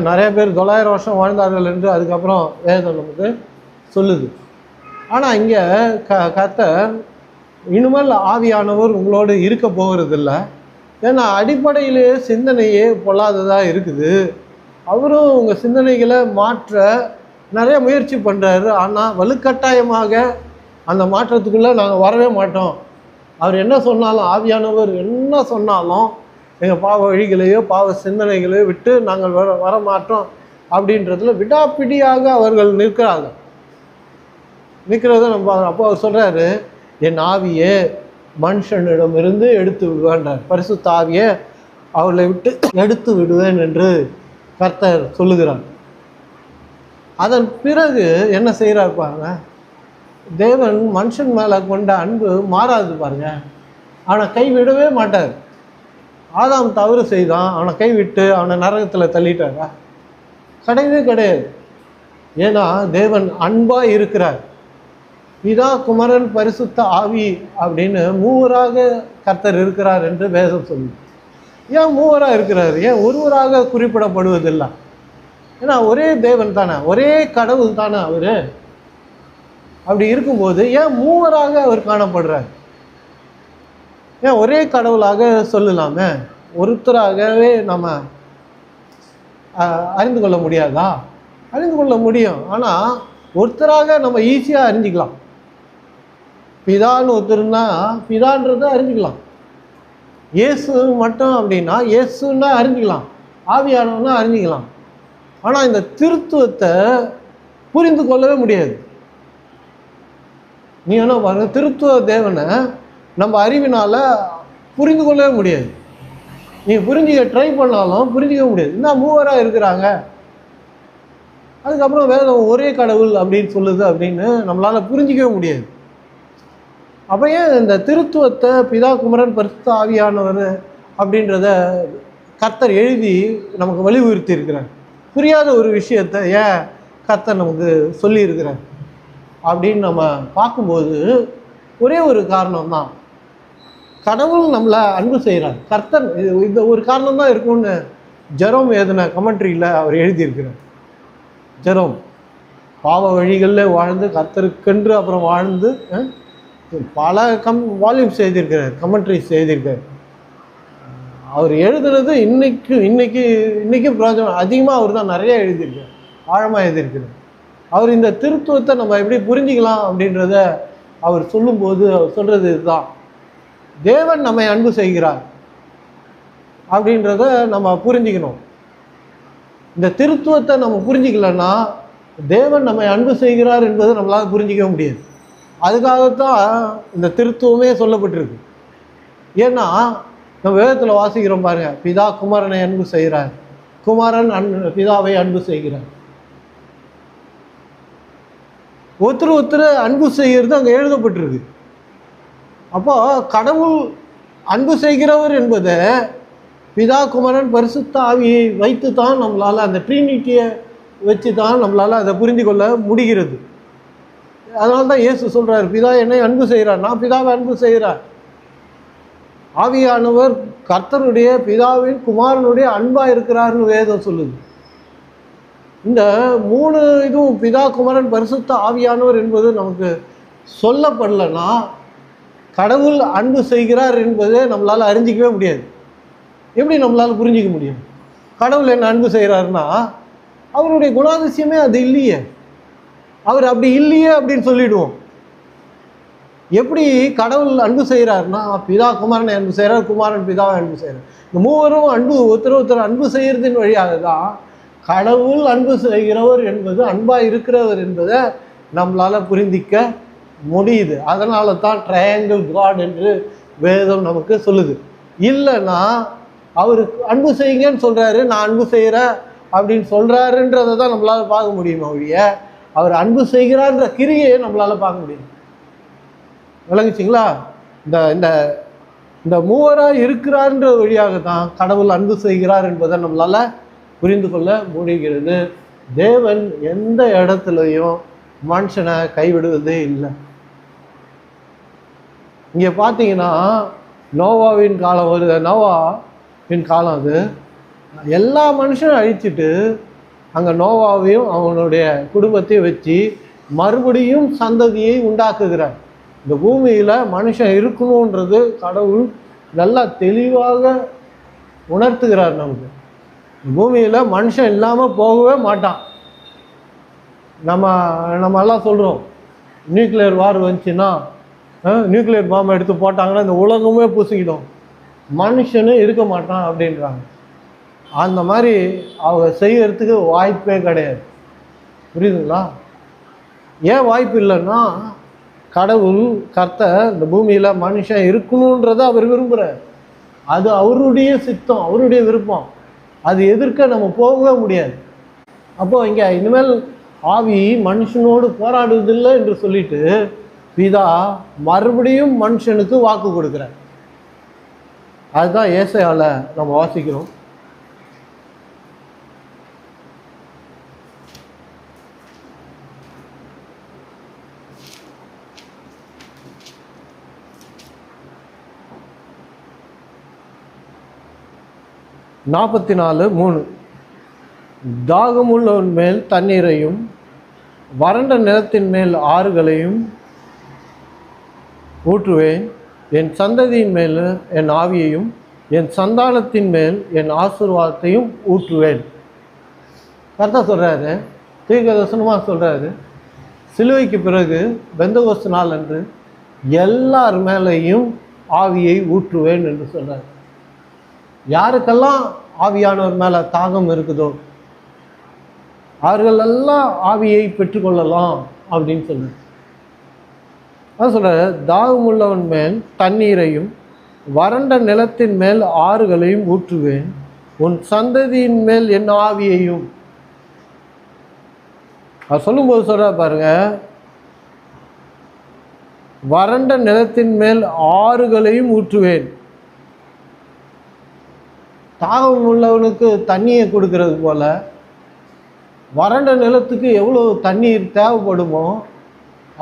நிறைய பேர் 900 வருஷம் வாழ்ந்தார்கள் என்று அதுக்கப்புறம் வேதம் நமக்கு சொல்லுது. ஆனால் இங்கே கர்த்தர் இனிமேல் ஆவியானவர் உங்களோடு இருக்க போகிறதில்ல. ஏன்னா அடிப்படையிலேயே சிந்தனையே பொல்லாததாக இருக்குது. அவரும் உங்கள் சிந்தனைகளை மாற்ற நிறைய முயற்சி பண்ணுறாரு. ஆனால் வலுக்கட்டாயமாக அந்த மாற்றத்துக்குள்ளே நாங்கள் வரவே மாட்டோம். அவர் என்ன சொன்னாலும், ஆவியானவர் என்ன சொன்னாலும் எங்கள் பாவ வழிகளையோ பாவ சிந்தனைகளையோ விட்டு நாங்கள் வர மாட்டோம் அப்படின்றதுல விடாப்பிடியாக அவர்கள் நிற்கிறத நம்ம அப்போ அவர் சொல்கிறாரு, என் ஆவியே மனுஷனிடமிருந்து எடுத்து விடுவேன்றார், பரிசுத்த ஆவியை அவர்களை விட்டு எடுத்து விடுவேன் என்று கர்த்தர் சொல்லுகிறார். அதன் பிறகு என்ன செய்கிறார் பாருங்க, தேவன் மனுஷன் மேலே கொண்ட அன்பு மாறாது பாருங்க. அவனை கைவிடவே மாட்டார். ஆதாம் தவறு செய்தான், அவனை கைவிட்டு அவனை நரகத்தில் தள்ளிட்டாரா? கிடையவே கிடையாது. ஏன்னா தேவன் அன்பாக இருக்கிறார். பிதா, குமாரன், பரிசுத்த ஆவி அப்படின்னு மூவராக கர்த்தர் இருக்கிறார் என்று வேதம் சொல்லுது. ஏன் மூவராக இருக்கிறார்? ஏன் ஒருவராக குறிப்பிடப்படுவதில்லை? ஏன்னா ஒரே தேவன் தானே, ஒரே கடவுள் தானே அவர். அப்படி இருக்கும்போது ஏன் மூவராக அவர் காணப்படுறார்? ஏன் ஒரே கடவுளாக சொல்லலாமே? ஒருத்தராகவே நம்ம அறிந்து கொள்ள முடியாதா? அறிந்து கொள்ள முடியும். ஆனால் ஒருத்தராக நம்ம ஈஸியாக அறிஞ்சிக்கலாம். பிதான்னு ஒருத்தருன்னா பிதான்றதை அறிஞ்சிக்கலாம். இயேசு மட்டும் அப்படின்னா இயேசுன்னா அறிஞ்சிக்கலாம், ஆவியானவன்னா அறிஞ்சிக்கலாம். ஆனால் இந்த திருத்துவத்தை புரிந்து கொள்ளவே முடியாது. நீ என்ன பாருங்க, திருத்துவ தேவனை நம்ம அறிவினால புரிந்து கொள்ளவே முடியாது. நீ புரிஞ்சிக்க ட்ரை பண்ணாலும் புரிஞ்சிக்க முடியாது. என்ன மூவராக இருக்கிறாங்க, அதுக்கப்புறம் வேதம் ஒரே கடவுள் அப்படின்னு சொல்லுது அப்படின்னு நம்மளால் புரிஞ்சிக்கவே முடியாது. அப்போ ஏன் இந்த திருத்துவத்தை பிதா, குமரன், பரிசுத்த ஆவியானவர் அப்படின்றத கர்த்தர் எழுதி நமக்கு வலியுறுத்தி இருக்கிறார்? புரியாத ஒரு விஷயத்தை ஏன் கர்த்தர் நமக்கு சொல்லியிருக்கிறார் அப்படின்னு நம்ம பார்க்கும்போது ஒரே ஒரு காரணம்தான், கடவுள் நம்மளை அன்பு செய்கிறார். கர்த்தர் இந்த ஒரு காரணம் தான் இருக்கும்னு ஜெரோம் எழுதின கமெண்ட்ரியில் அவர் எழுதியிருக்கிறார். ஜெரோம் பாவ வழிகளில் வாழ்ந்து கர்த்தருக்கென்று அப்புறம் வாழ்ந்து பல வால்யூம்ஸ் எழுதியிருக்கிறார், கமெண்ட்ரிஸ் எழுதியிருக்கார். அவர் எழுதுனது இன்னைக்கு பிரயோஜனம் அதிகமாக அவர் தான் நிறைய எழுதியிருக்கார், ஆழமாக எழுதியிருக்கிறார். அவர் இந்த திருத்துவத்தை நம்ம எப்படி புரிஞ்சிக்கலாம் அப்படின்றத அவர் சொல்லும்போது அவர் சொல்கிறது இதுதான், தேவன் நம்மை அன்பு செய்கிறார் அப்படின்றத நம்ம புரிஞ்சிக்கணும். இந்த திருத்துவத்தை நம்ம புரிஞ்சிக்கலன்னா தேவன் நம்மை அன்பு செய்கிறார் என்பதை நம்மளால் புரிஞ்சிக்க முடியாது. அதுக்காகத்தான் இந்த திருத்துவமே சொல்லப்பட்டிருக்கு. ஏன்னா நம்ம வேதத்தில் வாசிக்கிறோம் பாருங்க, பிதா குமாரனை அன்பு செய்கிறார், குமாரன் பிதாவை அன்பு செய்கிறார். ஒருத்தர் அன்பு செய்கிறது அங்கே எழுதப்பட்டிருக்கு. அப்போ கடவுள் அன்பு செய்கிறவர் என்பதை பிதா, குமாரன், பரிசுத்த ஆவியை வைத்து தான் நம்மளால், அந்த ட்ரினிட்டியை வச்சு தான் நம்மளால் அதை புரிந்து கொள்ள முடிகிறது. அதனால தான் இயேசு சொல்கிறார், பிதா என்னை அன்பு செய்கிறார், நான் பிதாவை அன்பு செய்கிறார். ஆவியானவர் கர்த்தருடைய, பிதாவின், குமாரனுடைய அன்பாக இருக்கிறார்னு வேதம் சொல்லுது. இந்த மூணு இதுவும் பிதா, குமாரன், பரிசுத்த ஆவியானவர் என்பது நமக்கு சொல்லப்படலைன்னா கடவுள் அன்பு செய்கிறார் என்பதை நம்மளால் அறிஞ்சிக்கவே முடியாது. எப்படி நம்மளால் புரிஞ்சிக்க முடியும்? கடவுள் என்ன அன்பு செய்கிறாருன்னா அவருடைய குணாதிசயமே அது இல்லையே, அவர் அப்படி இல்லையே அப்படின்னு சொல்லிடுவோம். எப்படி கடவுள் அன்பு செய்கிறாருன்னா பிதா குமாரனை அன்பு செய்கிறார், குமாரன் பிதாவை அன்பு செய்கிறார். இந்த மூவரும் அன்பு ஒருத்தர் அன்பு செய்கிறதின் வழியாக தான் கடவுள் அன்பு செய்கிறவர் என்பது, அன்பாக இருக்கிறவர் என்பதை நம்மளால் புரிந்திக்க முடியுது. அதனால தான் ட்ரையாங்கிள் காட் என்று வேதம் நமக்கு சொல்லுது. இல்லைன்னா அவர் அன்பு செய்யுங்கன்னு சொல்கிறாரு, நான் அன்பு செய்கிறேன் அப்படின்னு சொல்கிறாருன்றதை தான் நம்மளால் பார்க்க முடியுமா ஒழிய அவர் அன்பு செய்கிறார்ன்ற கிரியை நம்மளால் பார்க்க முடியும். விளங்குச்சிங்களா? இந்த இந்த இந்த மூவராக இருக்கிறார்ன்ற வழியாக தான் கடவுள் அன்பு செய்கிறார் என்பதை நம்மளால் புரிந்து கொள்ள முடிகிறது. தேவன் எந்த இடத்துலையும் மனுஷனை கைவிடுவதே இல்லை. இங்கே பார்த்தீங்கன்னா நோவாவின் காலம் வருது, நோவாவின் காலம் அது. எல்லா மனுஷனும் அழிச்சிட்டு அங்கே நோவாவையும் அவனுடைய குடும்பத்தையும் வச்சு மறுபடியும் சந்ததியை உண்டாக்குகிறார். இந்த பூமியில் மனுஷன் இருக்கணுன்றது கடவுள் நல்லா தெளிவாக உணர்த்துகிறார் நமக்கு. பூமியில் மனுஷன் இல்லாமல் போகவே மாட்டான். நம்ம எல்லாம் சொல்கிறோம், நியூக்ளியர் வார் வந்துச்சுன்னா, நியூக்ளியர் பாம்பை எடுத்து போட்டாங்கன்னா இந்த உலகமே பூசிக்கிடும், மனுஷனே இருக்க மாட்டான் அப்படின்றாங்க. அந்த மாதிரி அவங்க செய்யறதுக்கு வாய்ப்பே கிடையாது. புரியுதுங்களா? ஏன் வாய்ப்பு இல்லைன்னா, கடவுள் கர்த்தர் இந்த பூமியில் மனுஷன் இருக்கணுன்றதை அவர் விரும்புகிறார். அது அவருடைய சித்தம், அவருடைய விருப்பம். அது எதிர்க்க நம்ம போகவே முடியாது. அப்போது இங்கே இனிமேல் ஆவி மனுஷனோடு போராடுவதில்லை என்று சொல்லிட்டு பிதா மறுபடியும் மனுஷனுக்கு வாக்கு கொடுக்குறார். அதுதான் ஏசாயால நம்ம வாசிக்கிறோம். நாற்பத்தி 4:3 தாகமுள்ளவன் மேல் தண்ணீரையும் வறண்ட நிலத்தின் மேல் ஆறுகளையும் ஊற்றுவேன். என் சந்ததியின் மேல் என் ஆவியையும் என் சந்தானத்தின் மேல் என் ஆசீர்வாதத்தையும் ஊற்றுவேன். கர்த்தர் சொல்கிறாரு, தீர்க்கதரிசனமாக சொல்கிறாரு. சிலுவைக்கு பிறகு பெந்தகோஸ்து நாள் அன்று எல்லார் மேலேயும் ஆவியை ஊற்றுவேன் என்று சொல்கிறார். யாருக்கெல்லாம் ஆவியானவர் மேலே தாகம் இருக்குதோ அவர்களெல்லாம் ஆவியை பெற்றுக்கொள்ளலாம் அப்படின்னு சொல்லுது. அதான் சொல்ற, தாகமுள்ளவன் மேல் தண்ணீரையும் வறண்ட நிலத்தின் மேல் ஆறுகளையும் ஊற்றுவேன். உன் சந்ததியின் மேல் என் ஆவியையும். அது சொல்லும்போது சொல்ற பாருங்க, வறண்ட நிலத்தின் மேல் ஆறுகளையும் ஊற்றுவேன். தாகம் உள்ளவனுக்கு தண்ணியை கொடுக்கறது போல வறண்ட நிலத்துக்கு எவ்வளோ தண்ணீர் தேவைப்படுமோ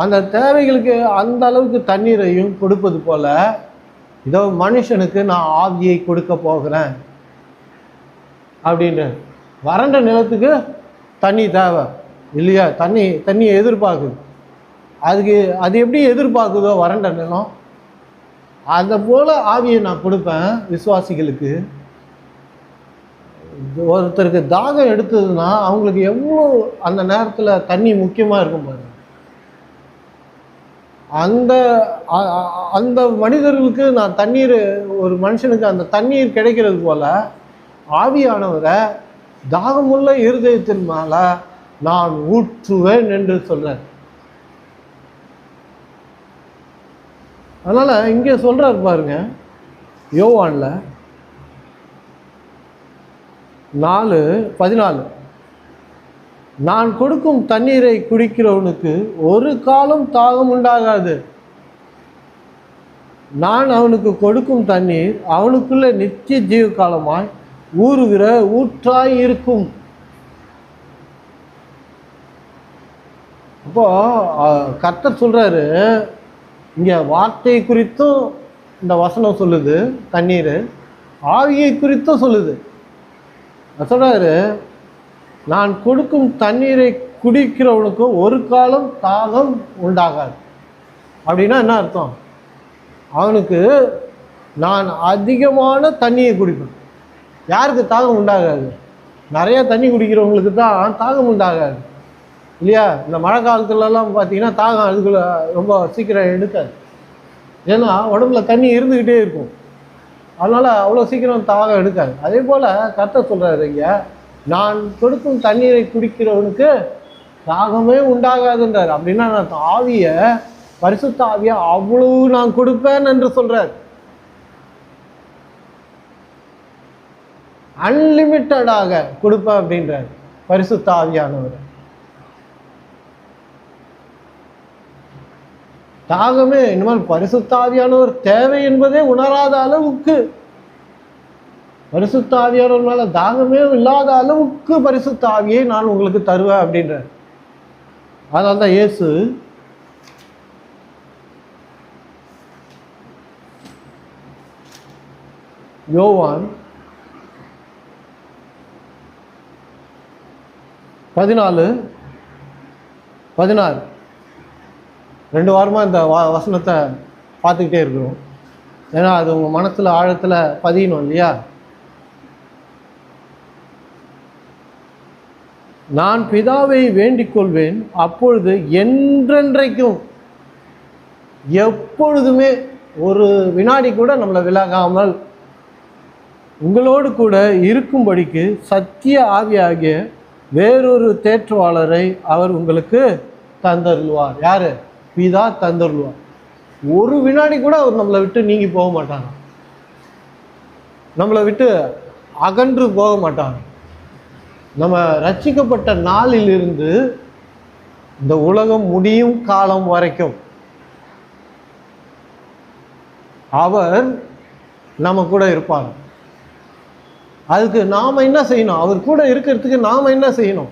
அந்த தேவைகளுக்கு அந்த அளவுக்கு தண்ணீரையும் கொடுப்பது போல இதோ மனுஷனுக்கு நான் ஆவியை கொடுக்க போகிறேன் அப்படின்னு. வறண்ட நிலத்துக்கு தண்ணி தேவை இல்லையா? தண்ணியை எதிர்பார்க்குது. அது எப்படி எதிர்பார்க்குதோ வறண்ட நிலம், அதை போல் ஆவியை நான் கொடுப்பேன் விசுவாசிகளுக்கு. ஒருத்தருக்கு தாகம் எடுத்ததுன்னா அவங்களுக்கு எவ்வளோ அந்த நேரத்தில் தண்ணி முக்கியமாக இருக்கும் பாருங்க. அந்த மனிதர்களுக்கு நான் தண்ணீர், ஒரு மனுஷனுக்கு அந்த தண்ணீர் கிடைக்கிறது போல ஆவியானவரை தாகமுள்ள இருதயத்தின் மேலே நான் ஊற்றுவேன் என்று சொல்கிறேன். அதனால் இங்கே சொல்கிறார் பாருங்க, யோவானில் 4:14 நான் கொடுக்கும் தண்ணீரை குடிக்கிறவனுக்கு ஒரு காலம் தாகம் உண்டாகாது. நான் அவனுக்கு கொடுக்கும் தண்ணீர் அவனுக்குள்ள நித்திய ஜீவ காலமாய் ஊறுகிற ஊற்றாய் இருக்கும். அப்போ கர்த்தர் சொல்றாரு, இங்க வார்த்தை குறித்தும் இந்த வசனம் சொல்லுது, தண்ணீர் ஆவியை குறித்தும் சொல்லுது. சொல்றாரு, நான் கொடுக்கும் தண்ணீரை குடிக்கிறவனுக்கு ஒரு காலம் தாகம் உண்டாகாது. அப்படின்னா என்ன அர்த்தம்? அவனுக்கு நான் அதிகமான தண்ணியை குடிப்பேன். யாருக்கு தாகம் உண்டாகாது? நிறைய தண்ணி குடிக்கிறவங்களுக்கு தான் தாகம் உண்டாகாது இல்லையா? இந்த மழை காலத்துலலாம் பார்த்தீங்கன்னா தாகம் அதுக்குள்ள ரொம்ப சீக்கிரம் எடுக்காது. ஏன்னா உடம்புல தண்ணி இருந்துக்கிட்டே இருக்கும். அதனால் அவ்வளோ சீக்கிரம் தாகம் எடுக்காது. அதே போல் கர்த்தர் சொல்கிறாரு, இங்க நான் கொடுக்கும் தண்ணீரை குடிக்கிறவனுக்கு தாகமே உண்டாகாதுன்றார். அப்படின்னா நான் ஆவியை, பரிசுத்த ஆவியை அவ்வளவு நான் கொடுப்பேன் என்று சொல்கிறார். அன்லிமிட்டடாக கொடுப்பேன் அப்படின்றார் பரிசுத்த ஆவியானவர். தாகமே இனிமேல் பரிசுத்த ஆவியானவர் தேவை என்பதே உணராத அளவுக்கு, பரிசுத்த ஆவியானவர் மேல தாகமே இல்லாத அளவுக்கு பரிசுத்த ஆவியை நான் உங்களுக்கு தருவேன் அப்படின்றார். அதனால தான் இயேசு யோவான் 14:16 2 வாரமாக இந்த வசனத்தை பார்த்துக்கிட்டே இருக்கிறோம். ஏன்னா அது உங்கள் மனசில் ஆழத்தில் பதியணும் இல்லையா? நான் பிதாவை வேண்டிக் கொள்வேன், அப்பொழுது என்றென்றைக்கும் எப்பொழுதுமே ஒரு வினாடி கூட நம்மளை விலகாமல் உங்களோடு கூட இருக்கும்படிக்கு சத்திய ஆவியாகிய வேறொரு தேற்றவாளரை அவர் உங்களுக்கு தந்தருள்வார். யாரு? பிதா தந்தருள்வார். ஒரு வினாடி கூட அவர் நம்மளை விட்டு நீங்கி போக மாட்டாங்க, நம்மளை விட்டு அகன்று போக மாட்டாங்க. நம்ம ரட்சிக்கப்பட்ட நாளிலிருந்து இந்த உலகம் முடியும் காலம் வரைக்கும் அவர் நம்ம கூட இருப்பார். அதுக்கு நாம் என்ன செய்யணும்? அவர் கூட இருக்கிறதுக்கு நாம் என்ன செய்யணும்?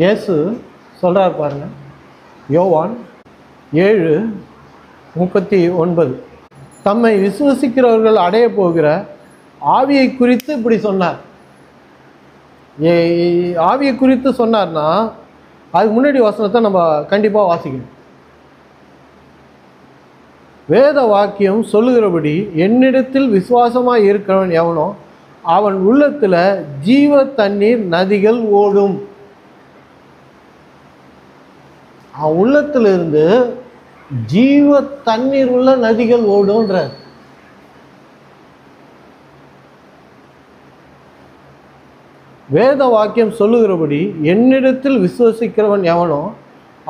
இயேசு சொல்றார் பாருங்க, யோவான் 7:39, தம்மை விசுவசிக்கிறவர்கள் அடைய போகிற ஆவியை குறித்து இப்படி சொன்னார். ஆவியை குறித்து சொன்னார்னா அதுக்கு முன்னாடி வசனத்தை நம்ம கண்டிப்பாக வாசிக்கணும். வேத வாக்கியம் சொல்லுகிறபடி என்னிடத்தில் விசுவாசமாக இருக்கிறவன் எவனோ அவன் உள்ளத்தில் ஜீவ தண்ணீர் நதிகள் ஓடும். அவன் உள்ளத்திலிருந்து ஜீவ தண்ணீர் உள்ள நதிகள் ஓடும்ன்ற. வேத வாக்கியம் சொல்லுகிறபடி என்னிடத்தில் விசுவசிக்கிறவன் எவனோ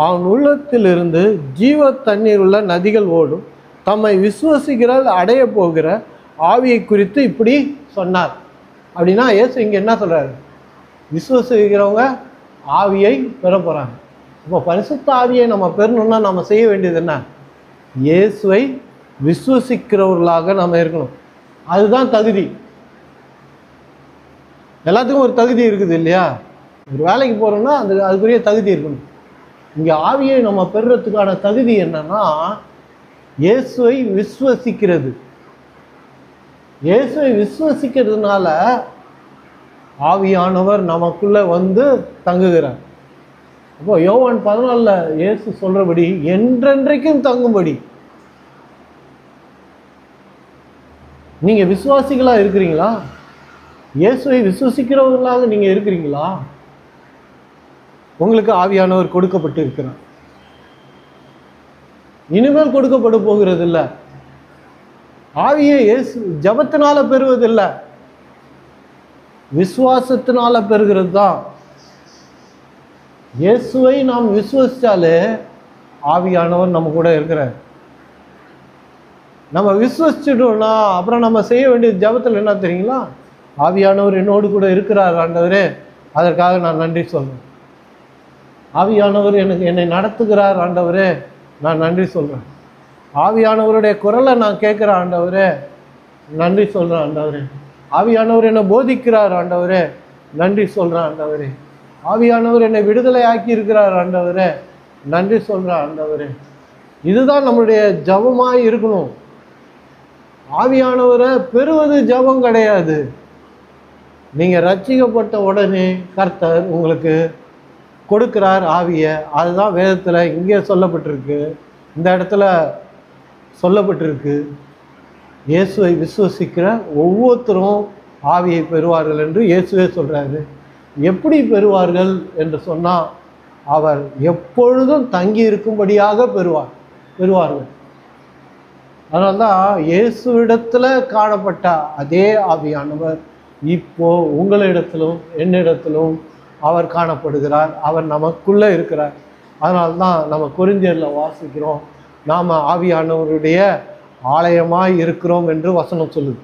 அவன் உள்ளத்திலிருந்து ஜீவ தண்ணீர் உள்ள நதிகள் ஓடும். தம்மை விசுவசிக்கிறால் அடைய போகிற ஆவியை குறித்து இப்படி சொன்னார். அப்படின்னா இயேசு இங்கே என்ன சொல்றாரு? விசுவசிக்கிறவங்க ஆவியை பெற போறாங்க. இப்போ பரிசுத்த ஆவியை நம்ம பெறணும்னா நம்ம செய்ய வேண்டியது என்ன? இயேசுவை விசுவசிக்கிறவர்களாக நம்ம இருக்கணும். அதுதான் தகுதி. எல்லாத்துக்கும் ஒரு தகுதி இருக்குது இல்லையா? ஒரு வேலைக்கு போகிறோம்னா அதுக்குரிய தகுதி இருக்கணும். இங்கே ஆவியை நம்ம பெறுறதுக்கான தகுதி என்னன்னா இயேசுவை விசுவசிக்கிறது. இயேசுவை விசுவசிக்கிறதுனால ஆவியானவர் நமக்குள்ள வந்து தங்குகிறார். அப்போ யோவான் 14 இயேசு சொல்றபடி என்றென்றைக்கும் தங்கும்படி. நீங்க விசுவாசிகளா இருக்கிறீங்களா? இயேசுவை விசுவசிக்கிறவர்களாக நீங்க இருக்கிறீங்களா? உங்களுக்கு ஆவியானவர் கொடுக்கப்பட்டு இருக்கிறார். இனிமேல் கொடுக்கப்பட போகிறது இல்லை. ஆவியை இயேசு ஜபத்தினால பெறுவதில்லை, விசுவாசத்தினால பெறுகிறது தான். இயேசுவை நாம் விசுவசித்தாலே ஆவியானவர் நம்ம கூட இருக்கிறார். நம்ம விசுவசிச்சிட்டோம்னா அப்புறம் நம்ம செய்ய வேண்டிய ஜபத்தில் என்ன தெரியுங்களா? ஆவியானவர் என்னோடு கூட இருக்கிறார் ஆண்டவரே, அதற்காக நான் நன்றி சொல்றேன். ஆவியானவர் என்னை நடத்துகிறார் ஆண்டவரே, நான் நன்றி சொல்றேன். ஆவியானவருடைய குரலை நான் கேட்கிறேன் ஆண்டவரே, நன்றி சொல்றேன் ஆண்டவரே. ஆவியானவர் என்னை போதிக்கிறார் ஆண்டவரே, நன்றி சொல்றேன் ஆண்டவரே. ஆவியானவர் என்னை விடுதலை ஆக்கி இருக்கிறார் ஆண்டவரே, நன்றி சொல்றேன் ஆண்டவரே. இதுதான் நம்முடைய ஜபமாய் இருக்கணும். ஆவியானவரை பெறுவது ஜபம் கிடையாது. நீங்க ரட்சிக்கப்பட்ட உடனே கர்த்தர் உங்களுக்கு கொடுக்கிறார் ஆவியை. அதுதான் வேதத்தில் இங்கே சொல்லப்பட்டிருக்கு, இந்த இடத்துல சொல்லப்பட்டிருக்கு. இயேசுவை விசுவசிக்கிற ஒவ்வொருத்தரும் ஆவியை பெறுவார்கள் என்று இயேசுவே சொல்றாரு. எப்படி பெறுவார்கள் என்று சொன்னால் அவர் எப்பொழுதும் தங்கி இருக்கும்படியாக பெறுவார்கள். அதனால்தான் இயேசுவிடத்தில் காணப்பட்ட அதே ஆவியானவர் இப்போ உங்களிடத்திலும் என்னிடத்திலும் அவர் காணப்படுகிறார். அவர் நமக்குள்ளே இருக்கிறார். அதனால்தான் நம்ம கொரிந்தியரில் வாசிக்கிறோம், நாம் ஆவியானவருடைய ஆலயமாய் இருக்கிறோம் என்று வசனம் சொல்லுது.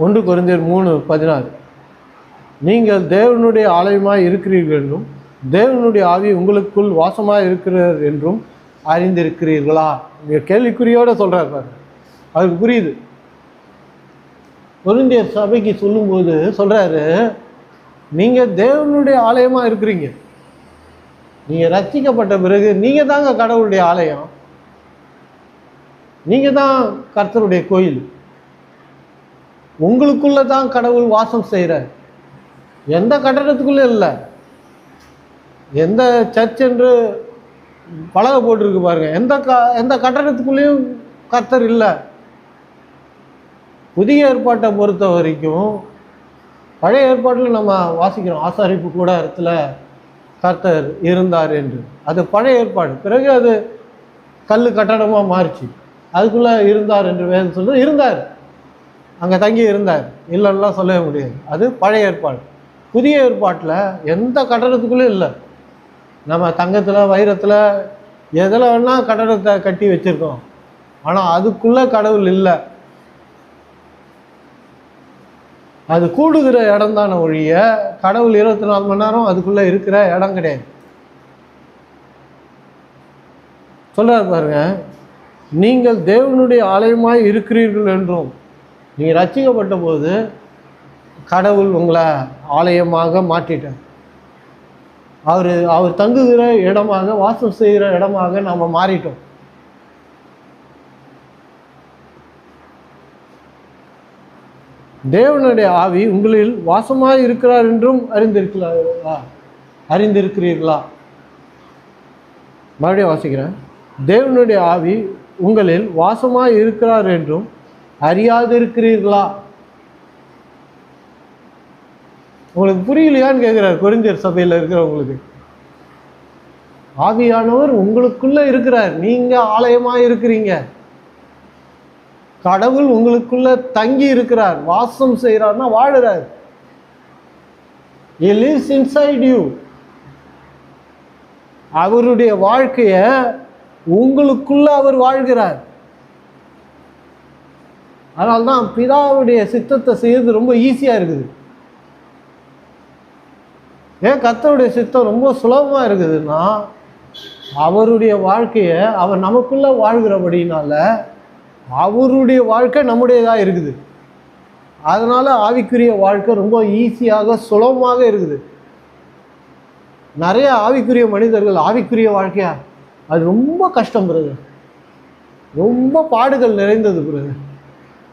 ஒன்று கொரிந்தியர் 3:16, நீங்கள் தேவனுடைய ஆலயமாய் இருக்கிறீர்கள் என்றும் தேவனுடைய ஆவி உங்களுக்குள் வாசமாக இருக்கிறார் என்றும் அறிந்திருக்கிறீர்களா? கேள்விக்குறியோடு சொல்றார் பாருங்க. அதுக்கு புரியுது. கொரிந்தியர் சபைக்கு சொல்லும்போது சொல்றாரு, நீங்க தேவனுடைய ஆலயமா இருக்கிறீங்க. நீங்க ரட்சிக்கப்பட்ட பிறகு நீங்க தாங்க கடவுளுடைய ஆலயம், நீங்க தான் கர்த்தருடைய கோயில். உங்களுக்குள்ள தான் கடவுள் வாசம் செய்கிறார். எந்த கட்டடத்துக்குள்ளே இல்லை. எந்த சர்ச் என்று பலகை போட்டிருக்கு பாருங்க, எந்த கட்டடத்துக்குள்ளேயும் கர்த்தர் இல்லை. புதிய ஏற்பாட்டை பொறுத்த வரைக்கும் பழைய ஏற்பாட்டில் நம்ம வாசிக்கிறோம் ஆசாரிப்பு கூடாரத்தில் கர்த்தர் இருந்தார் என்று. அது பழைய ஏற்பாடு. பிறகு அது கல் கட்டடமாக மாறிச்சு. அதுக்குள்ளே இருந்தார் என்று வேதம் சொல்லுது. இருந்தார், அங்கே தங்கி இருந்தார், இல்லைன்னா சொல்லவே முடியாது. அது பழைய ஏற்பாடு. புதிய ஏற்பாட்டில் எந்த கட்டடத்துக்குள்ளேயும் இல்லை. நம்ம தங்கத்தில் வைரத்தில் எதில் வேணால் கட்டடத்தை கட்டி வச்சுருக்கோம், ஆனால் அதுக்குள்ளே கடவுள் இல்லை. அது கூடுகிற இடம் தானே ஒழிய கடவுள் 24 மணி நேரம் அதுக்குள்ளே இருக்கிற இடம் கிடையாது. சொல்கிறார் பாருங்க, நீங்கள் தேவனுடைய ஆலயமாய் இருக்கிறீர்கள் என்றும். நீங்கள் ரட்சிக்கப்பட்ட போது கடவுள் உங்களை ஆலயமாக மாற்றிட்டார். அவர் தங்குகிற இடமாக, வாசம் செய்கிற இடமாக நாம் மாறிட்டோம். தேவனுடைய ஆவி உங்களில் வாசமாக இருக்கிறார் என்றும் அறிந்திருக்கிறீர்களா? மறுபடியும் வாசிக்கிறேன். தேவனுடைய ஆவி உங்களில் வாசமாக இருக்கிறார் என்றும் அறியாதிருக்கிறீர்களா? உங்களுக்கு புரியலையான்னு கேட்குறார் கொரிந்தியர் சபையில் இருக்கிறவங்களுக்கு. ஆவியானவர் உங்களுக்குள்ள இருக்கிறார், நீங்க ஆலயமா இருக்கிறீங்க. கடவுள் உங்களுக்குள்ள தங்கி இருக்கிறார், வாசம் செய்கிறார்னா வாழுறார். He lives inside you. அவருடைய வாழ்க்கைய உங்களுக்குள்ள அவர் வாழ்கிறார். அதனால்தான் பிதாவுடைய சித்தத்தை செய்யறது ரொம்ப ஈஸியா இருக்குது. ஏன் கர்த்தருடைய சித்தம் ரொம்ப சுலபமா இருக்குதுன்னா, அவருடைய வாழ்க்கைய அவர் நமக்குள்ள வாழ்கிறபடினால அவருடைய வாழ்க்கை நம்முடையதாக இருக்குது. அதனால ஆவிக்குரிய வாழ்க்கை ரொம்ப ஈஸியாக சுலபமாக இருக்குது. நிறைய ஆவிக்குரிய மனிதர்கள் ஆவிக்குரிய வாழ்க்கையா அது ரொம்ப கஷ்டம் பிறகு, ரொம்ப பாடுகள் நிறைந்தது பிறகு,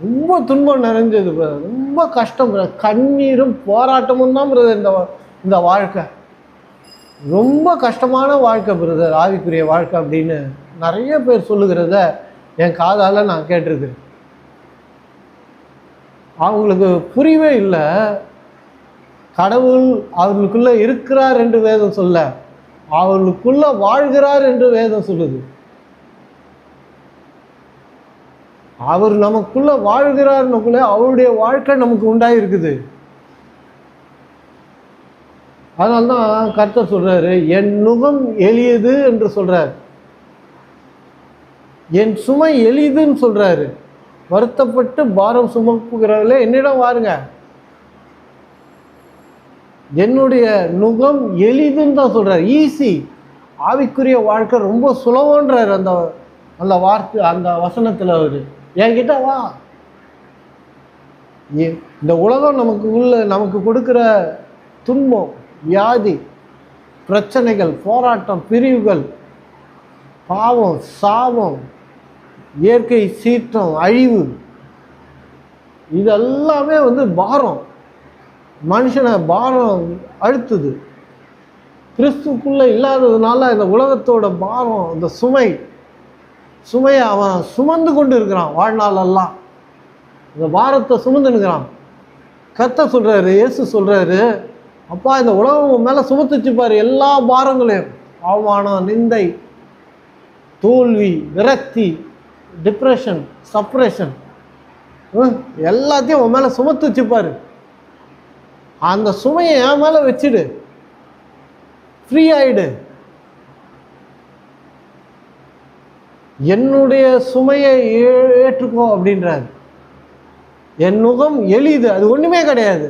ரொம்ப துன்பம் நிறைஞ்சது பிறகு, ரொம்ப கஷ்டம் பிறகு, கண்ணீரும் போராட்டமும் தான் பிறகு இந்த வாழ்க்கை. ரொம்ப கஷ்டமான வாழ்க்கை பிரதர் ஆவிக்குரிய வாழ்க்கை அப்படின்னு நிறைய பேர் சொல்லுகிறத என் காதால் நான் கேட்டிருக்கிறேன். அவங்களுக்கு புரியவே இல்லை. கடவுள் அவர்களுக்குள்ள இருக்கிறார் என்று வேதம் சொல்ல, அவர்களுக்குள்ள வாழ்கிறார் என்று வேதம் சொல்லுது. அவர் நமக்குள்ள வாழ்கிறார்னுக்குள்ள அவருடைய வாழ்க்கை நமக்கு உண்டாயிருக்குது. அதனால்தான் கர்த்தர் சொல்றாரு, என் நுகம் எளியது என்று சொல்றாரு, என் சுமை எளிதுன்னு சொல்றாரு. வருத்தப்பட்டு பாரம் சுமக்குகிறவர்களே என்னிடம் வாருங்க, என்னுடைய நுகம் எளிதுன்னு தான் சொல்றாரு. ஈஸி. ஆவிக்குரிய வாழ்க்கை ரொம்ப சுலபன்றார் அந்த அந்த வார்த்தை, அந்த வசனத்தில் அவரு. என்கிட்ட வா. இந்த உலகம் நமக்கு கொடுக்குற துன்பம், வியாதி, பிரச்சனைகள், போராட்டம், பிரிவுகள், பாவம், சாபம், இயற்கை சீற்றம், அழிவு, இதெல்லாமே பாரம், மனுஷனை பாரம் அழுத்துது. கிறிஸ்துக்குள்ள இல்லாததுனால இந்த உலகத்தோட பாரம், இந்த சுமையை அவன் சுமந்து கொண்டு இருக்கிறான் வாழ்நாளெல்லாம். இந்த பாரத்தை சுமந்துனுக்கிறான். கர்த்தர் சொல்றாரு, இயேசு சொல்றாரு, அப்பா இந்த உலகம் மேலே சுமத்துச்சுப்பாரு எல்லா பாரங்களையும், அவமானம், நிந்தை, தோல்வி, விரக்தி, டிப்ரெஷன், சப்ரேஷன், எல்லாத்தையும் அவன் மேலே சுமத்துச்சுப்பாரு. அந்த சுமையை என் மேலே வச்சுடு, ஃப்ரீ ஆயிடு. என்னுடைய சுமையை ஏற்றுக்கோ அப்படின்றாரு. என் நுகம் எளிது, அது ஒன்றுமே கிடையாது,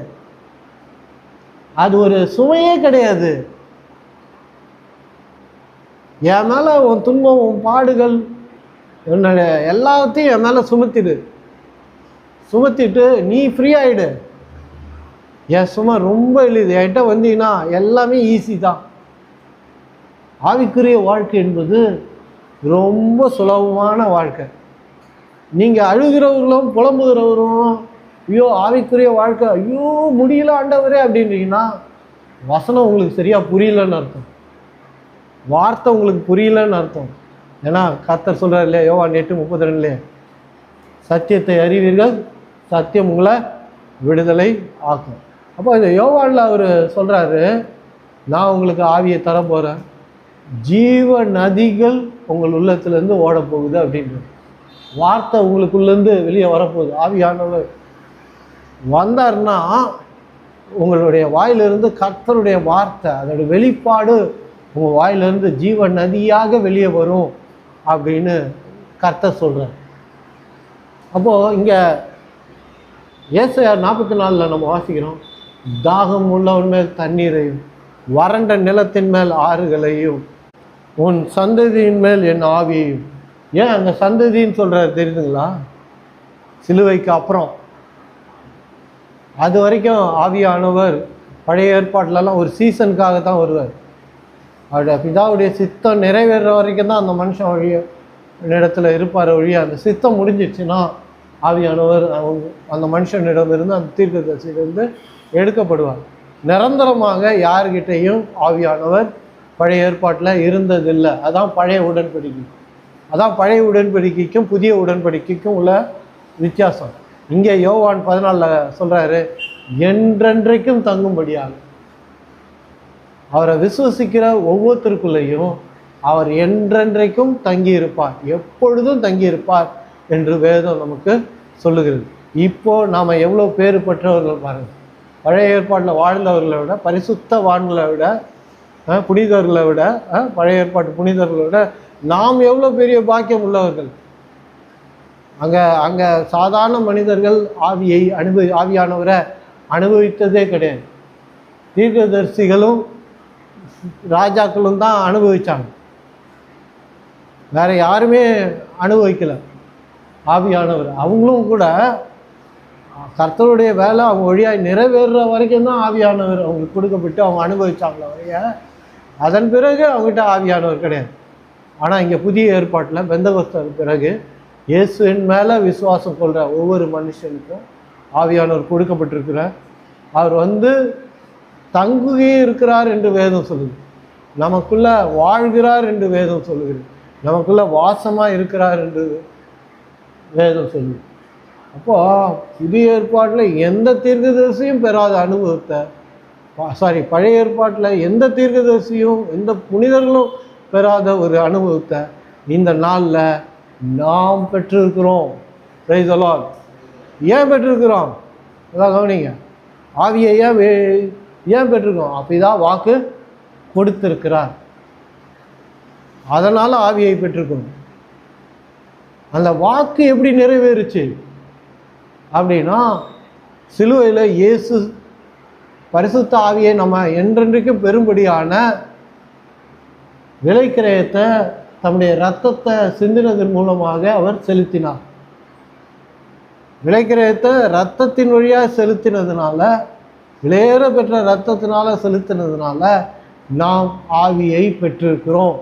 அது ஒரு சுமையே கிடையாது. என் மேலே உன் துன்பம், உன் பாடுகள், என்னோட எல்லாத்தையும் என் மேலே சுமத்திட்டு நீ ஃப்ரீ ஆகிடு. என் சுமை ரொம்ப எளிது, என்கிட்ட வந்தீங்கன்னா எல்லாமே ஈஸி தான். ஆவிக்குரிய வாழ்க்கை என்பது ரொம்ப சுலபமான வாழ்க்கை. நீங்கள் அழுகிறவர்களும் புலம்புகிறவரும், ஐயோ ஆவிக்குரிய வாழ்க்கை, ஐயோ முடியல ஆண்டவரே அப்படின்றீங்கன்னா வசனம் உங்களுக்கு சரியாக புரியலன்னு அர்த்தம், வார்த்தை உங்களுக்கு புரியலன்னு அர்த்தம். ஏன்னா கர்த்தர் சொல்கிறார் இல்லையா, யோவான் 8:32, சத்தியத்தை அறிவீர்கள், சத்தியம் உங்களை விடுதலை ஆக்கும். அப்போ இந்த யோவானில் அவர் சொல்கிறாரு, நான் உங்களுக்கு ஆவியை தர போகிறேன், ஜீவ நதிகள் உங்கள் உள்ளத்துலேருந்து ஓட போகுது அப்படின்றது. வார்த்தை உங்களுக்குள்ளேருந்து வெளியே வரப்போகுது. ஆவியானவர் வந்தார்னா உங்களுடைய வாயிலிருந்து கர்த்தருடைய வார்த்தை, அதோட வெளிப்பாடு உங்கள் வாயிலிருந்து ஜீவ நதியாக வெளியே வரும் அப்படின்னு கர்த்தர் சொல்கிறார். அப்போது இங்கே ஏசாயா 44 நம்ம வாசிக்கிறோம், தாகம் உள்ளவன் மேல் தண்ணீரையும் வறண்ட நிலத்தின் மேல் ஆறுகளையும் உன் சந்ததியின் மேல் என் ஆவியையும். ஏன் அங்கே சந்ததின்னு சொல்கிறார் தெரியுதுங்களா? சிலுவைக்கு அப்புறம் அது வரைக்கும் ஆவியானவர் பழைய ஏற்பாட்டிலலாம் ஒரு சீசனுக்காக தான் வருவார். அவருடைய பிதாவுடைய சித்தம் நிறைவேற வரைக்கும் தான் அந்த மனுஷன் இடத்துல இருப்பார் ஒழிய, அந்த சித்தம் முடிஞ்சிடுச்சுன்னா ஆவியானவர் அந்த மனுஷனிடமிருந்து அந்த தீர்க்கதரிசியிலிருந்து எடுக்கப்படுவார். நிரந்தரமாக யார்கிட்டையும் ஆவியானவர் பழைய ஏற்பாட்டில் இருந்ததில்லை. அதான் பழைய உடன்படிக்கை. அதான் பழைய உடன்படிக்கைக்கும் புதிய உடன்படிக்கைக்கும் உள்ள வித்தியாசம். இங்கே யோவான் 14 சொல்கிறாரு, என்றென்றைக்கும் தங்கும்படியாக. அவரை விசுவசிக்கிற ஒவ்வொருத்தருக்குள்ளேயும் அவர் என்றென்றைக்கும் தங்கியிருப்பார், எப்பொழுதும் தங்கியிருப்பார் என்று வேதம் நமக்கு சொல்லுகிறது. இப்போ நாம் எவ்வளோ பேர் பெற்றவர்கள் பாருங்கள். பழைய ஏற்பாட்டில் வாழ்ந்தவர்களை விட, பரிசுத்த வாழ்களை விட, புனிதர்களை விட, பழைய ஏற்பாட்டு புனிதர்களை விட நாம் எவ்வளோ பெரிய பாக்கியம் உள்ளவர்கள். அங்கே சாதாரண மனிதர்கள் ஆவியானவரை அனுபவித்ததே கிடையாது. தீர்க்கதரிசிகளும் ராஜாக்களும் தான் அனுபவித்தாங்க, வேற யாருமே அனுபவிக்கலை ஆவியானவர். அவங்களும் கூட கர்த்தருடைய வேலை அவங்க வழியாக நிறைவேறுற வரைக்கும் தான் ஆவியானவர் அவங்களுக்கு கொடுக்கப்பட்டு அவங்க அனுபவித்தாங்களே வரைய, அதன் பிறகு அவங்ககிட்ட ஆவியானவர் கிடையாது. ஆனால் இங்கே புதிய ஏற்பாட்டில் பெந்தகோஸ்து பிறகு இயேசுவின் மேலே விசுவாசம் கொள்கிற ஒவ்வொரு மனுஷனுக்கும் ஆவியானவர் கொடுக்கப்பட்டிருக்கிறார். அவர் தங்குகே இருக்கிறார் என்று வேதம் சொல்லுது. நமக்குள்ள வாழ்கிறார் என்று வேதம் சொல்லுகிறது. நமக்குள்ள வாசமாக இருக்கிறார் என்று வேதம் சொல்லுது. அப்போது புதிய ஏற்பாட்டில் எந்த தீர்க்கதரிசியும் பெறாத அனுபவத்தை, பழைய ஏற்பாட்டில் எந்த தீர்க்கதரிசியும் எந்த புனிதர்களும் பெறாத ஒரு அனுபவத்தை இந்த நாளில் நாம் பெற்றிருக்கிறோம். Praise the Lord. ஏன் பெற்றிருக்கிறோம்? அதான் கவனிங்க. ஆவியை ஏன் பெற்றிருக்கோம்? அப்படிதான் வாக்கு கொடுத்திருக்கிறார், அதனால் ஆவியை பெற்றிருக்கோம். அந்த வாக்கு எப்படி நிறைவேறுச்சு அப்படின்னா, சிலுவையில் இயேசு பரிசுத்த ஆவியை நம்ம என்றென்றைக்கும் பெரும்படியான விலைக்கிரயத்தை தம்முடைய இரத்தத்தை சிந்தினதன் மூலமாக அவர் செலுத்தினார். விலைக்கிரயத்தை இரத்தத்தின் வழியாக செலுத்தினதுனால, விலையேற பெற்ற இரத்தத்தினால செலுத்தினதுனால நாம் ஆவியை பெற்றிருக்கிறோம்.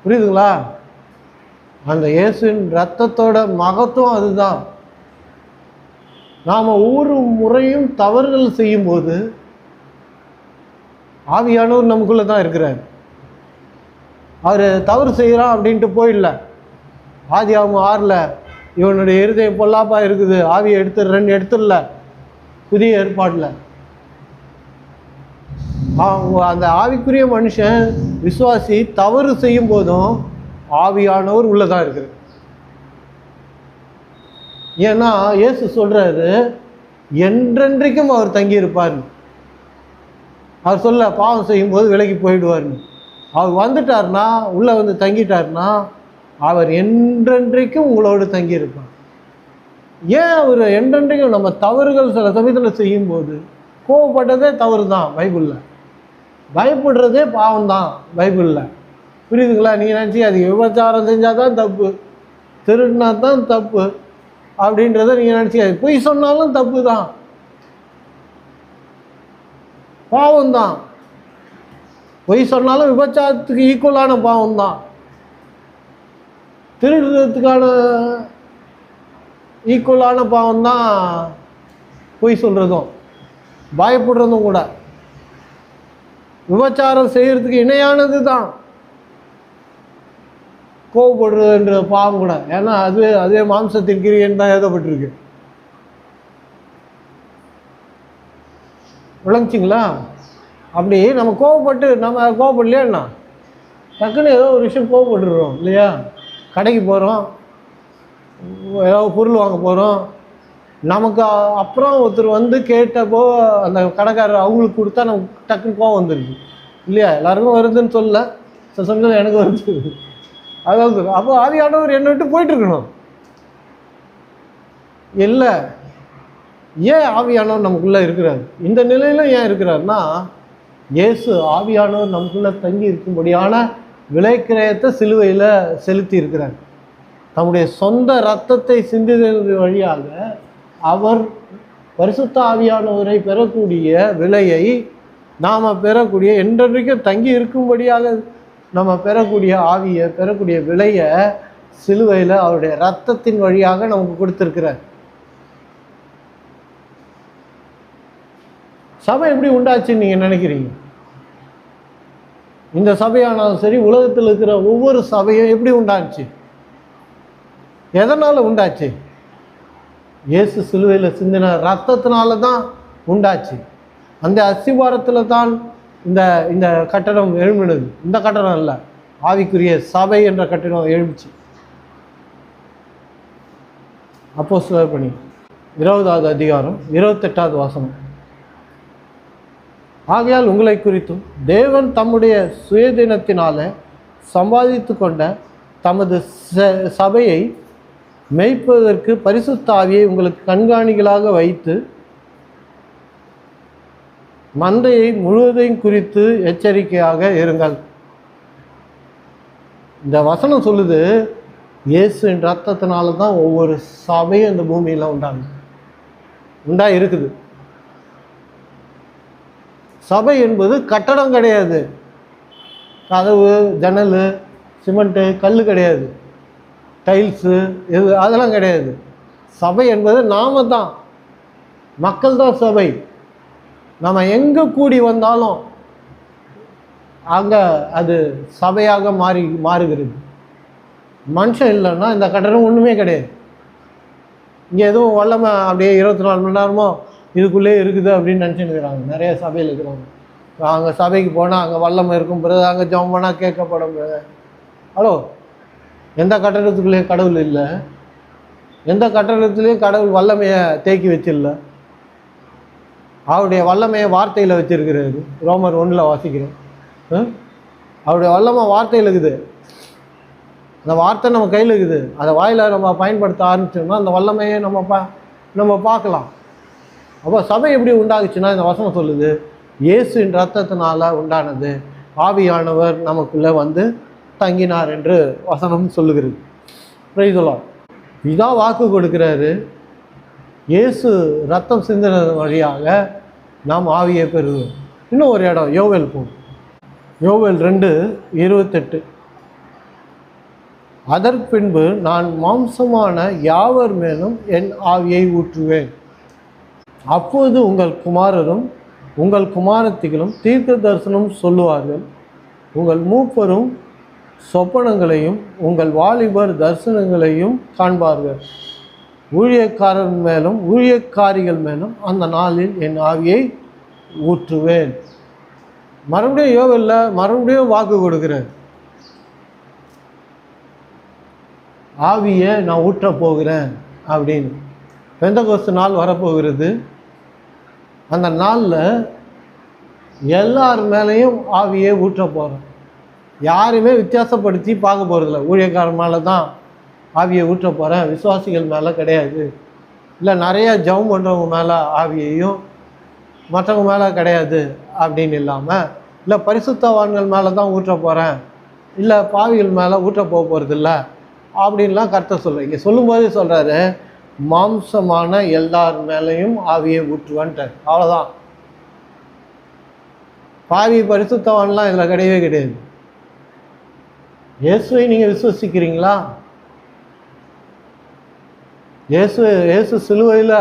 புரியுதுங்களா? அந்த இயேசுவின் இரத்தத்தோட மகத்துவம் அதுதான். நாம் ஒவ்வொரு முறையும் தவறுகள் செய்யும்போது ஆவியானவர் நமக்குள்ளே தான் இருக்கிறார். அவர் தவறு செய்கிறான் அப்படின்ட்டு போயிடல. ஆதியாகமம் 6 இவனுடைய இருதயம் பொல்லாப்பா இருக்குது, ஆவியை எடுத்துடல. புதிய ஏற்பாட்டில் அந்த ஆவிக்குரிய மனுஷன் விசுவாசி தவறு செய்யும் போதும் ஆவியானவர் உள்ளதான் இருக்குது. ஏன்னா இயேசு சொல்றாரு, என்றென்றைக்கும் அவர் தங்கியிருப்பார். அவர் சொல்ல பாவம் செய்யும் போது விலகி போயிடுவார்னு. அவர் வந்துட்டார்னா, உள்ள தங்கிட்டார்னா, அவர் என்றென்றைக்கும் உங்களோடு தங்கியிருப்பார். ஏன் அவர் என்றென்றைக்கும்? நம்ம தவறுகள் சில சமயத்தில் செய்யும்போது கோவப்பட்டதே தவறு தான் பைபிளில், பயப்படுறதே பாவம் தான் பைபிளில். புரியுதுங்களா? நீங்கள் நினச்சி அது விபச்சாரம் செஞ்சால் தான் தப்பு, திருடினா தான் தப்பு அப்படின்றத நீங்கள் நினச்சி, அது பொய் சொன்னாலும் தப்பு தான், பாவம் தான். பொய் சொன்னாலும் விபச்சாரத்துக்கு ஈக்குவலான பாவம் தான். திருடுறதுக்கான ஈக்குவலான பாவம் தான் பொய் சொல்கிறதும் பயப்படுறதும் கூட. விபச்சாரம் செய்கிறதுக்கு இணையானது தான் கோவப்படுறதுன்ற பாவம் கூட. ஏன்னா அதே மாம்சத்தின் கிரியைன்னு தான் எழுதப்பட்டிருக்கு. விளங்குச்சிங்களா? அப்படி நம்ம கோவப்படலையாண்ணா டக்குன்னு ஏதோ ஒரு விஷயம் கோவப்பட்டுடுறோம் இல்லையா? கடைக்கு போகிறோம், ஏதாவது பொருள் வாங்க போகிறோம், நமக்கு அப்புறம் ஒருத்தர் வந்து கேட்டப்போ அந்த கடைக்காரர் அவங்களுக்கு கொடுத்தா நமக்கு டக்குன்னு கோவம் வந்துடுது இல்லையா? எல்லாருக்கும் வருதுன்னு சொல்லல, சில சமயம் எனக்கு வருது. அதாவது அப்போ ஆவியானவர் என்னை விட்டு போயிட்டுருக்கணும் இல்லை. ஏன் ஆவியானவர் நமக்குள்ளே இருக்கிறார்? இந்த நிலையில ஏன் இருக்கிறார்னா, இயேசு ஆவியானவர் நமக்குள்ளே தங்கி இருக்கும்படியான விலைக்கிரயத்தை சிலுவையில் செலுத்தி இருக்கிறார். தம்முடைய சொந்த இரத்தத்தை சிந்துகிறது வழியாக அவர் பரிசுத்த ஆவியானவரை பெறக்கூடிய விலையை நாம் பெறக்கூடிய, என்றைக்கும் தங்கி இருக்கும்படியாக நம்ம பெறக்கூடிய ஆவியை பெறக்கூடிய விலையை சிலுவையில் அவருடைய இரத்தத்தின் வழியாக நமக்கு கொடுத்துருக்கிறார். சபை எப்படி உண்டாச்சுன்னு நீங்கள் நினைக்கிறீங்க? இந்த சபையானாலும் சரி, உலகத்தில் இருக்கிற ஒவ்வொரு சபையும் எப்படி உண்டாச்சு? எதனால் உண்டாச்சு? இயேசு சிலுவையில் சிந்தின ரத்தத்தினால தான் உண்டாச்சு. அந்த அஸ்திவாரத்தில் தான் இந்த இந்த கட்டடம் எழும்பினது. இந்த கட்டடம் இல்லை, ஆவிக்குரிய சபை என்ற கட்டடம் எழும்பிச்சு. அப்போஸ்தலர் பணி 20வது அதிகாரம் 28வது வசனம். ஆகையால் உங்களை குறித்தும் தேவன் தம்முடைய சுயதினத்தினால சம்பாதித்து கொண்ட தமது சபையை மேய்ப்பதற்கு பரிசுத்த ஆவியை உங்களுக்கு கண்காணிகளாக வைத்து மந்தையை முழுவதையும் குறித்து எச்சரிக்கையாக இருங்கள். இந்த வசனம் சொல்லுது, இயேசுவின் ரத்தத்தினால தான் ஒவ்வொரு சபையும் இந்த பூமியில் உண்டா இருக்குது. சபை என்பது கட்டடம் கிடையாது, கதவு ஜன்னல் சிமெண்ட்டு கல் கிடையாது, டைல்ஸு இது அதெல்லாம் கிடையாது. சபை என்பது நாம தான், மக்கள் தான் சபை. நம்ம எங்கே கூடி வந்தாலும் அங்கே அது சபையாக மாறுகிறது. மனுஷன் இல்லைன்னா இந்த கட்டடம் ஒன்றுமே கிடையாது. இங்கே எதுவும் வல்லமை அப்படியே 24 மணி நேரமோ இதுக்குள்ளே இருக்குது அப்படின்னு நினச்சின்னுக்கிறாங்க நிறைய சபையில் இருக்கிறாங்க. அங்கே சபைக்கு போனால் அங்கே வல்லமை இருக்கும், பிறகு அங்கே ஜெபம் பண்ணால் கேட்கப்படும். ஹலோ, எந்த கட்டடத்துக்குள்ளேயும் கடவுள் இல்லை, எந்த கட்டடத்துலேயும் கடவுள் வல்லமையை தேக்கி வச்சிடல. அவருடைய வல்லமையை வார்த்தையில் வச்சிருக்கிறாரு. ரோமர் 1 வாசிக்கிறேன். அவருடைய வல்லமை வார்த்தையில் இருக்குது. அந்த வார்த்தை நம்ம கையில் இருக்குது. அதை வாயில் நம்ம பயன்படுத்த ஆரம்பிச்சோம்னா அந்த வல்லமையை நம்ம பார்க்கலாம். அப்போ சபை எப்படி உண்டாகுச்சுன்னா, இந்த வசனம் சொல்லுது, இயேசுவின் ரத்தத்தினால உண்டானது, ஆவியானவர் நமக்குள்ளே வந்து தங்கினார் என்று வசனம் சொல்லுகிறது. Praise the Lord. இதான் வாக்கு கொடுக்குறாரு. இயேசு ரத்தம் சிந்தின வழியாக நாம் ஆவியை பெறுவோம். இன்னும் ஒரு இடம் யோவேல் போகும். யோவேல் 2:28. அதற்கு பின்பு நான் மாம்சமான யாவர் மேலும் என் ஆவியை ஊற்றுவேன். அப்போது உங்கள் குமாரரும் உங்கள் குமாரத்திகளும் தீர்க்க தரிசனம் சொல்லுவார்கள். உங்கள் மூப்பரும் சொப்பனங்களையும் உங்கள் வாலிபர் தரிசனங்களையும் காண்பார்கள். ஊழியக்காரர் மேலும் ஊழியக்காரிகள் மேலும் அந்த நாளில் என் ஆவியை ஊற்றுவேன். மறுபடியும் யோவேல்ல மறுபடியும் வாக்கு கொடுக்குறேன். ஆவியை நான் ஊற்ற போகிறேன் அப்படின்னு. பெந்தகோஸ்து நாள் வரப்போகிறது. அந்த நாளில் எல்லார் மேலேயும் ஆவியை ஊற்ற போகிறேன். யாருமே வித்தியாசப்படுத்தி பார்க்க போகிறதில்ல. ஊழியக்காரர் மேலே தான் ஆவியை ஊற்ற போகிறேன், விசுவாசிகள் மேலே கிடையாது. இல்லை நிறையா ஜெபம் பண்ணுறவங்க மேலே ஆவியையும் மற்றவங்க மேலே கிடையாது அப்படின்னு இல்லாமல், இல்லை பரிசுத்தவான்கள் மேலே தான் ஊற்ற போகிறேன், இல்லை பாவிகள் மேலே ஊற்ற போகிறதில்ல அப்படின்லாம் கருத்தை சொல்கிறேன். இங்கே சொல்லும்போதே சொல்கிறாரு, மாம்சமான எல்லார் மேலேயும் ஆவியை ஊற்றுவான்ட்டார். அவ்வளோதான். பாவி பரிசுத்தவான்லாம் இதில் கிடையவே கிடையாது. இயேசுவை நீங்கள் விசுவசிக்கிறீங்களா? இயேசு சிலுவையில்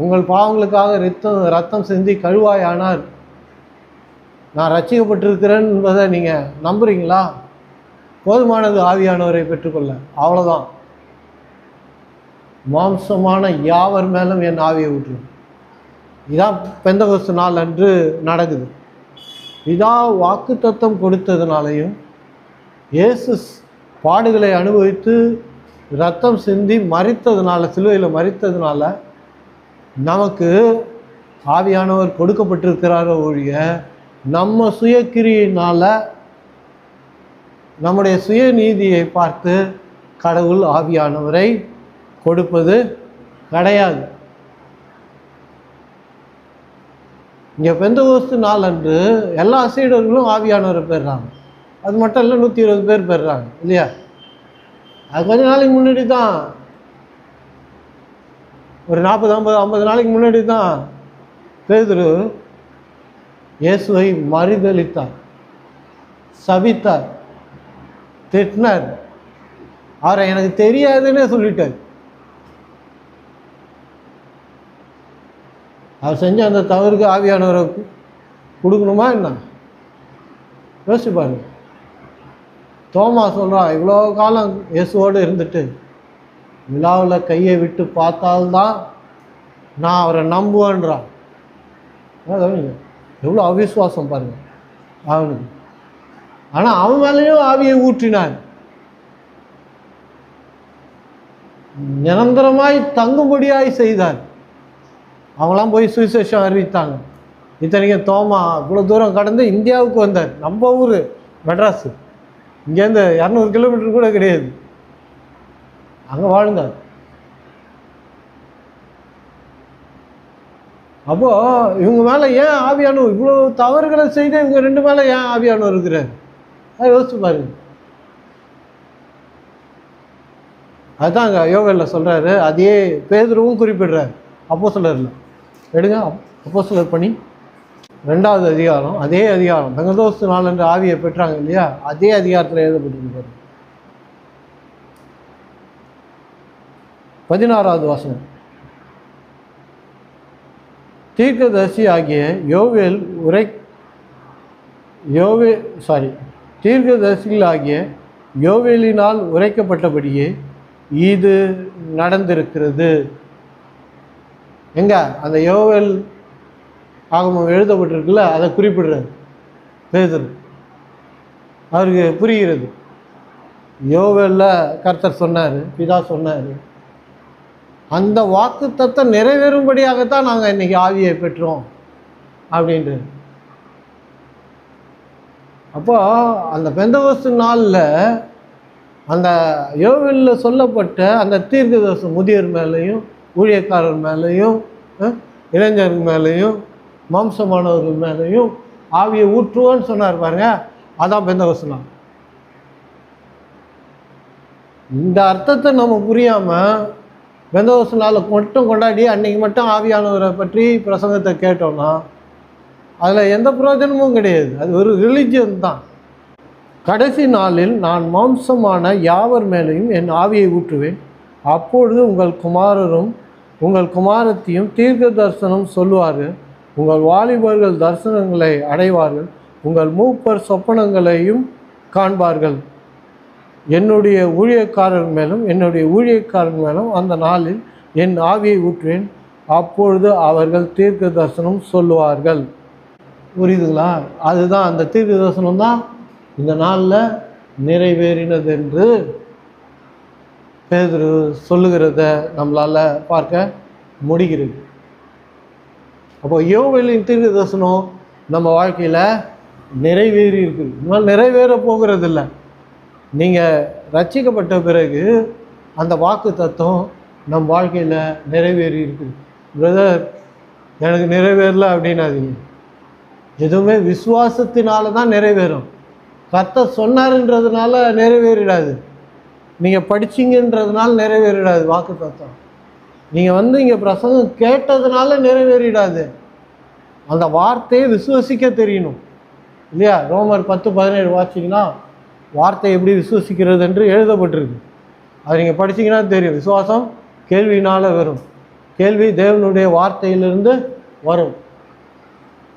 உங்கள் பாவங்களுக்காக ரத்தம் சிந்தி கழுவாயானார், நான் ரட்சிக்கப்பட்டிருக்கிறேன் என்பதை நீங்கள் நம்புறீங்களா? போதுமானது ஆவியானவரை பெற்றுக்கொள்ள. அவ்வளோதான். மாம்சமான யாவர் மேலும் என் ஆவியை ஊற்றுவேன். இதான் பெந்தகோஸ்து நாள் அன்று நடக்குது. இதா வாக்கு தத்தம் கொடுத்ததுனாலையும் இயேசு பாடுகளை அனுபவித்து இரத்தம் சிந்தி மரித்ததுனால, சிலுவையில் மரித்ததுனால நமக்கு ஆவியானவர் கொடுக்கப்பட்டிருக்கிறாரோ ஒழிய நம்ம சுயக்கிரியினால் நம்முடைய சுயநீதியை பார்த்து கடவுள் ஆவியானவரை கொடுப்பது கிடையாது. இங்கே பெந்தகோஸ்து நாள் அன்று எல்லா சீடர்களும் ஆவியானவரை பெறுறாங்க. அது மட்டும் இல்லை, 120 பேர் பெறுறாங்க இல்லையா? அது கொஞ்ச நாளைக்கு முன்னாடி தான், ஒரு 40-50 நாளைக்கு முன்னாடி தான் பேதுரு இயேசுவை மறுதலித்தார், சபித்தார், திட்டினார். அவரை எனக்கு தெரியாதுன்னே சொல்லிட்டார். அவர் செஞ்ச அந்த தவறுக்கு ஆவியானவரை கொடுக்கணுமா என்ன? யோசிச்சு பாருங்க. தோமா சொல்கிறான், இவ்வளோ காலம் இயேசுவோடு இருந்துட்டு விழாவில் கையை விட்டு பார்த்தால்தான் நான் அவரை நம்புவேன்றான். எவ்வளோ அவிசுவாசம் பாருங்க அவனுக்கு. ஆனால் அவன் மேலேயும் ஆவியை ஊற்றினான். நிரந்தரமாய் தங்கும்படியாய் செய்தார். அவங்களாம் போய் சுவிசேஷம் அறிவித்தாங்க. இத்தனைக்கும் தோமா இவ்வளோ தூரம் கடந்து இந்தியாவுக்கு வந்தார். நம்ம ஊர் மெட்ராஸு, இங்கேருந்து 200 கிலோமீட்டர் கூட கிடையாது, அங்கே வாழ்ந்தார். அப்போது இவங்க மேலே ஏன் ஆவியானவர் இவ்வளோ தவறுகளை செய்து இவங்க 2 மேலே ஏன் ஆவியானவர் இருக்கிறார்? அதை யோசிச்சு பாருங்க. அதுதாங்க யோவேலில் சொல்கிறாரு. அதே பேதுருவும் குறிப்பிடுறார். அப்போஸ்தலரில் எடுங்க, அப்போஸ்தலர் பணி 2வது அதிகாரம், அதே அதிகாரம், பெந்தகோஸ்து நாள் என்று ஆவியை பெற்றாங்க இல்லையா, அதே அதிகாரத்தில் எழுதப்பட்டிருப்பார். 16வது வசனம். தீர்க்கதரிசி ஆகிய தீர்க்கதரிசிகளாகிய யோவேலினால் உரைக்கப்பட்டபடியே இது நடந்திருக்கிறது. எங்க அந்த யோவேல் ஆகமம் எழுதப்பட்டிருக்குல்ல, அதை குறிப்பிடுறாரு பேதுரு. அவருக்கு புரிகிறது. யோவேலில் கர்த்தர் சொன்னார், பிதா சொன்னார், அந்த வாக்குத்தத்தை நிறைவேறும்படியாகத்தான் நாங்கள் இன்னைக்கு ஆவியை பெற்றோம் அப்படின்ட்டு. அப்போ அந்த பெந்தகோஸ்து நாளில் அந்த யோவேலில் சொல்லப்பட்ட அந்த தீர்க்கதரிசி முதியோர் மேலேயும் ஊழியக்காரர் மேலேயும் இளைஞர்கள் மேலேயும் மாம்சமானவர்கள் மேலேயும் ஆவியை ஊற்றுவோன்னு சொன்னார் பாருங்க. அதான் பெந்தகோஸ்து நாள். இந்த அர்த்தத்தை நம்ம புரியாமல் பெந்தகோஸ்து நாளை மட்டும் கொண்டாடி அன்னைக்கு மட்டும் ஆவியானவரை பற்றி பிரசங்கத்தை கேட்டோம்னா அதில் எந்த பிரயோஜனமும் கிடையாது. அது ஒரு ரிலிஜியன் தான். கடைசி நாளில் நான் மாம்சமான யாவர் மேலேயும் என் ஆவியை ஊற்றுவேன். அப்பொழுது உங்கள் குமாரரும் உங்கள் குமாரத்தையும் தீர்க்க தரிசனம் சொல்லுவார்கள். உங்கள் வாலிபர்கள் தரிசனங்களை அடைவார்கள். உங்கள் மூப்பர் சொப்பனங்களையும் காண்பார்கள். என்னுடைய ஊழியக்காரர் மேலும் அந்த நாளில் என் ஆவியை ஊற்றுவேன். அப்பொழுது அவர்கள் தீர்க்க தரிசனம் சொல்லுவார்கள். புரியுதுங்களா? அதுதான் அந்த தீர்க்க தரிசனம் தான் இந்த நாளில் நிறைவேறினது என்று பேதுரு சொல்லுகிறத நம்மளால் பார்க்க முடிகிறது. அப்போ யோவேலின் தீர்க்க தரிசனம் நம்ம வாழ்க்கையில் நிறைவேறி இருக்குது. இனிமேல் நிறைவேற போகிறதில்ல. நீங்கள் ரட்சிக்கப்பட்ட பிறகு அந்த வாக்கு தத்துவம் நம் வாழ்க்கையில் நிறைவேறி இருக்குது. பிரதர் எனக்கு நிறைவேறல அப்படின்னாதீங்க. எதுவுமே விசுவாசத்தினால தான் நிறைவேறும். கர்த்தர் சொன்னாருன்றதுனால நிறைவேறிடாது. நீங்கள் படிச்சிங்கன்றதுனால நிறைவேறிடாது வாக்கு தத்துவம். நீங்கள் இங்கே பிரசங்கம் கேட்டதுனால நிறைவேறிடாது. அந்த வார்த்தையை விசுவசிக்க தெரியணும் இல்லையா? ரோமர் 10:17 வாசிச்சிங்கன்னா வார்த்தை எப்படி விசுவசிக்கிறது என்று எழுதப்பட்டிருக்கு. அது நீங்கள் படிச்சிங்கன்னா தெரியும். விசுவாசம் கேள்வியினால் வரும், கேள்வி தேவனுடைய வார்த்தையிலிருந்து வரும்.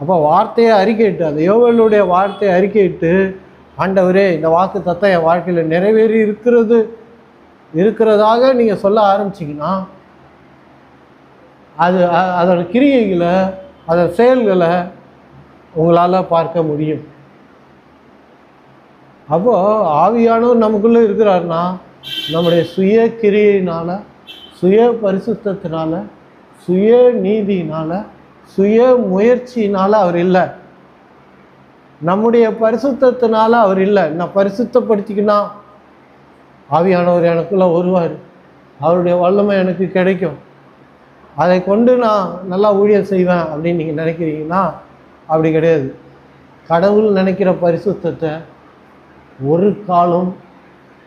அப்போ வார்த்தையை அறிக்கையிட்டு, அந்த யோவேலுடைய வார்த்தையை அறிக்கையிட்டு, ஆண்டவரே இந்த வாக்கு தத்தம் என் வாழ்க்கையில் நிறைவேறி இருக்கிறதாக நீங்கள் சொல்ல ஆரம்பிச்சிங்கன்னா அது அதோட கிரியைகளை அதன் செயல்களை உங்களால் பார்க்க முடியும். அப்போது ஆவியானவர் நமக்குள்ளே இருக்கிறாருன்னா நம்முடைய சுய கிரியையினால், சுய பரிசுத்தத்தினால, சுய நீதியினால், சுய முயற்சியினால் அவர் இல்லை. நம்முடைய பரிசுத்தத்தினால அவர் இல்லை. நான் பரிசுத்தப்படுத்திக்கணும், ஆவியானவர் எனக்குள்ளே வருவார், அவருடைய வல்லமை எனக்கு கிடைக்கும், அதை கொண்டு நான் நல்லா ஊழியம் செய்வேன் அப்படின்னு நீங்கள் நினைக்கிறீங்கன்னா அப்படி கிடையாது. கடவுள் நினைக்கிற பரிசுத்தத்தை ஒரு காலம்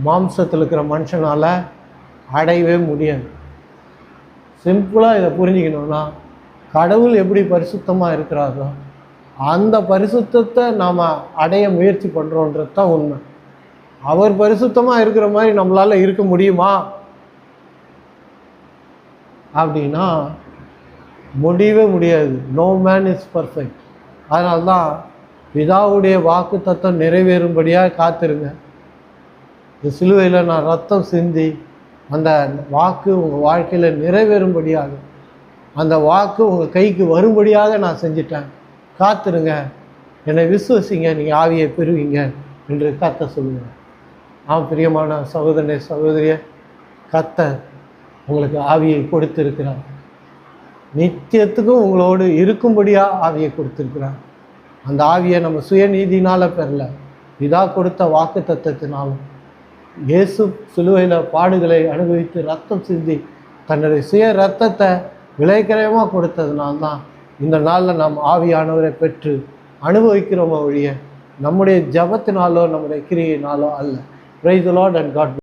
மாம்சத்தில் இருக்கிற மனுஷனால் அடையவே முடியாது. சிம்பிளாக இதை புரிஞ்சுக்கணுன்னா, கடவுள் எப்படி பரிசுத்தமாக இருக்கிறாரோ அந்த பரிசுத்தத்தை நாம் அடைய முயற்சி பண்ணுறோன்றது தான் உண்மை. அவர் பரிசுத்தமாக இருக்கிற மாதிரி நம்மளால் இருக்க முடியுமா அப்படின்னா முடியவே முடியாது. No man is perfect. அதனால்தான் பிதாவுடைய வாக்கு தத்தம் நிறைவேறும்படியாக காத்திருங்க. இந்த சிலுவையில் நான் ரத்தம் சிந்தி அந்த வாக்கு உங்கள் வாழ்க்கையில் நிறைவேறும்படியாக, அந்த வாக்கு உங்கள் கைக்கு வரும்படியாக நான் செஞ்சிட்டேன், காத்துருங்க, என்னை விசுவசிங்க, நீங்கள் ஆவியை பெறுவீங்க என்று கத்த சொல்லுங்க. பிரியமான சகோதரனே சகோதரியே, கர்த்தர் உங்களுக்கு ஆவியை கொடுத்திருக்கிறார். நித்தியத்துக்கும் உங்களோடு இருக்கும்படியாக ஆவியை கொடுத்திருக்கிறார். அந்த ஆவியை நம்ம சுயநீதினால் பெறல, இதா கொடுத்த வாக்கு தத்தத்தினாலும் இயேசு சிலுவையில் பாடுகளை அனுபவித்து ரத்தம் சிந்தி தன்னுடைய சுய ரத்தத்தை விலைக்கரையமாக கொடுத்ததுனால்தான் இந்த நாளில் நாம் ஆவியானவரை பெற்று அனுபவிக்கிறோமோ ஒழிய நம்முடைய ஜபத்தினாலோ நம்முடைய கிரியையினாலோ அல்ல. Praise the Lord and God bless.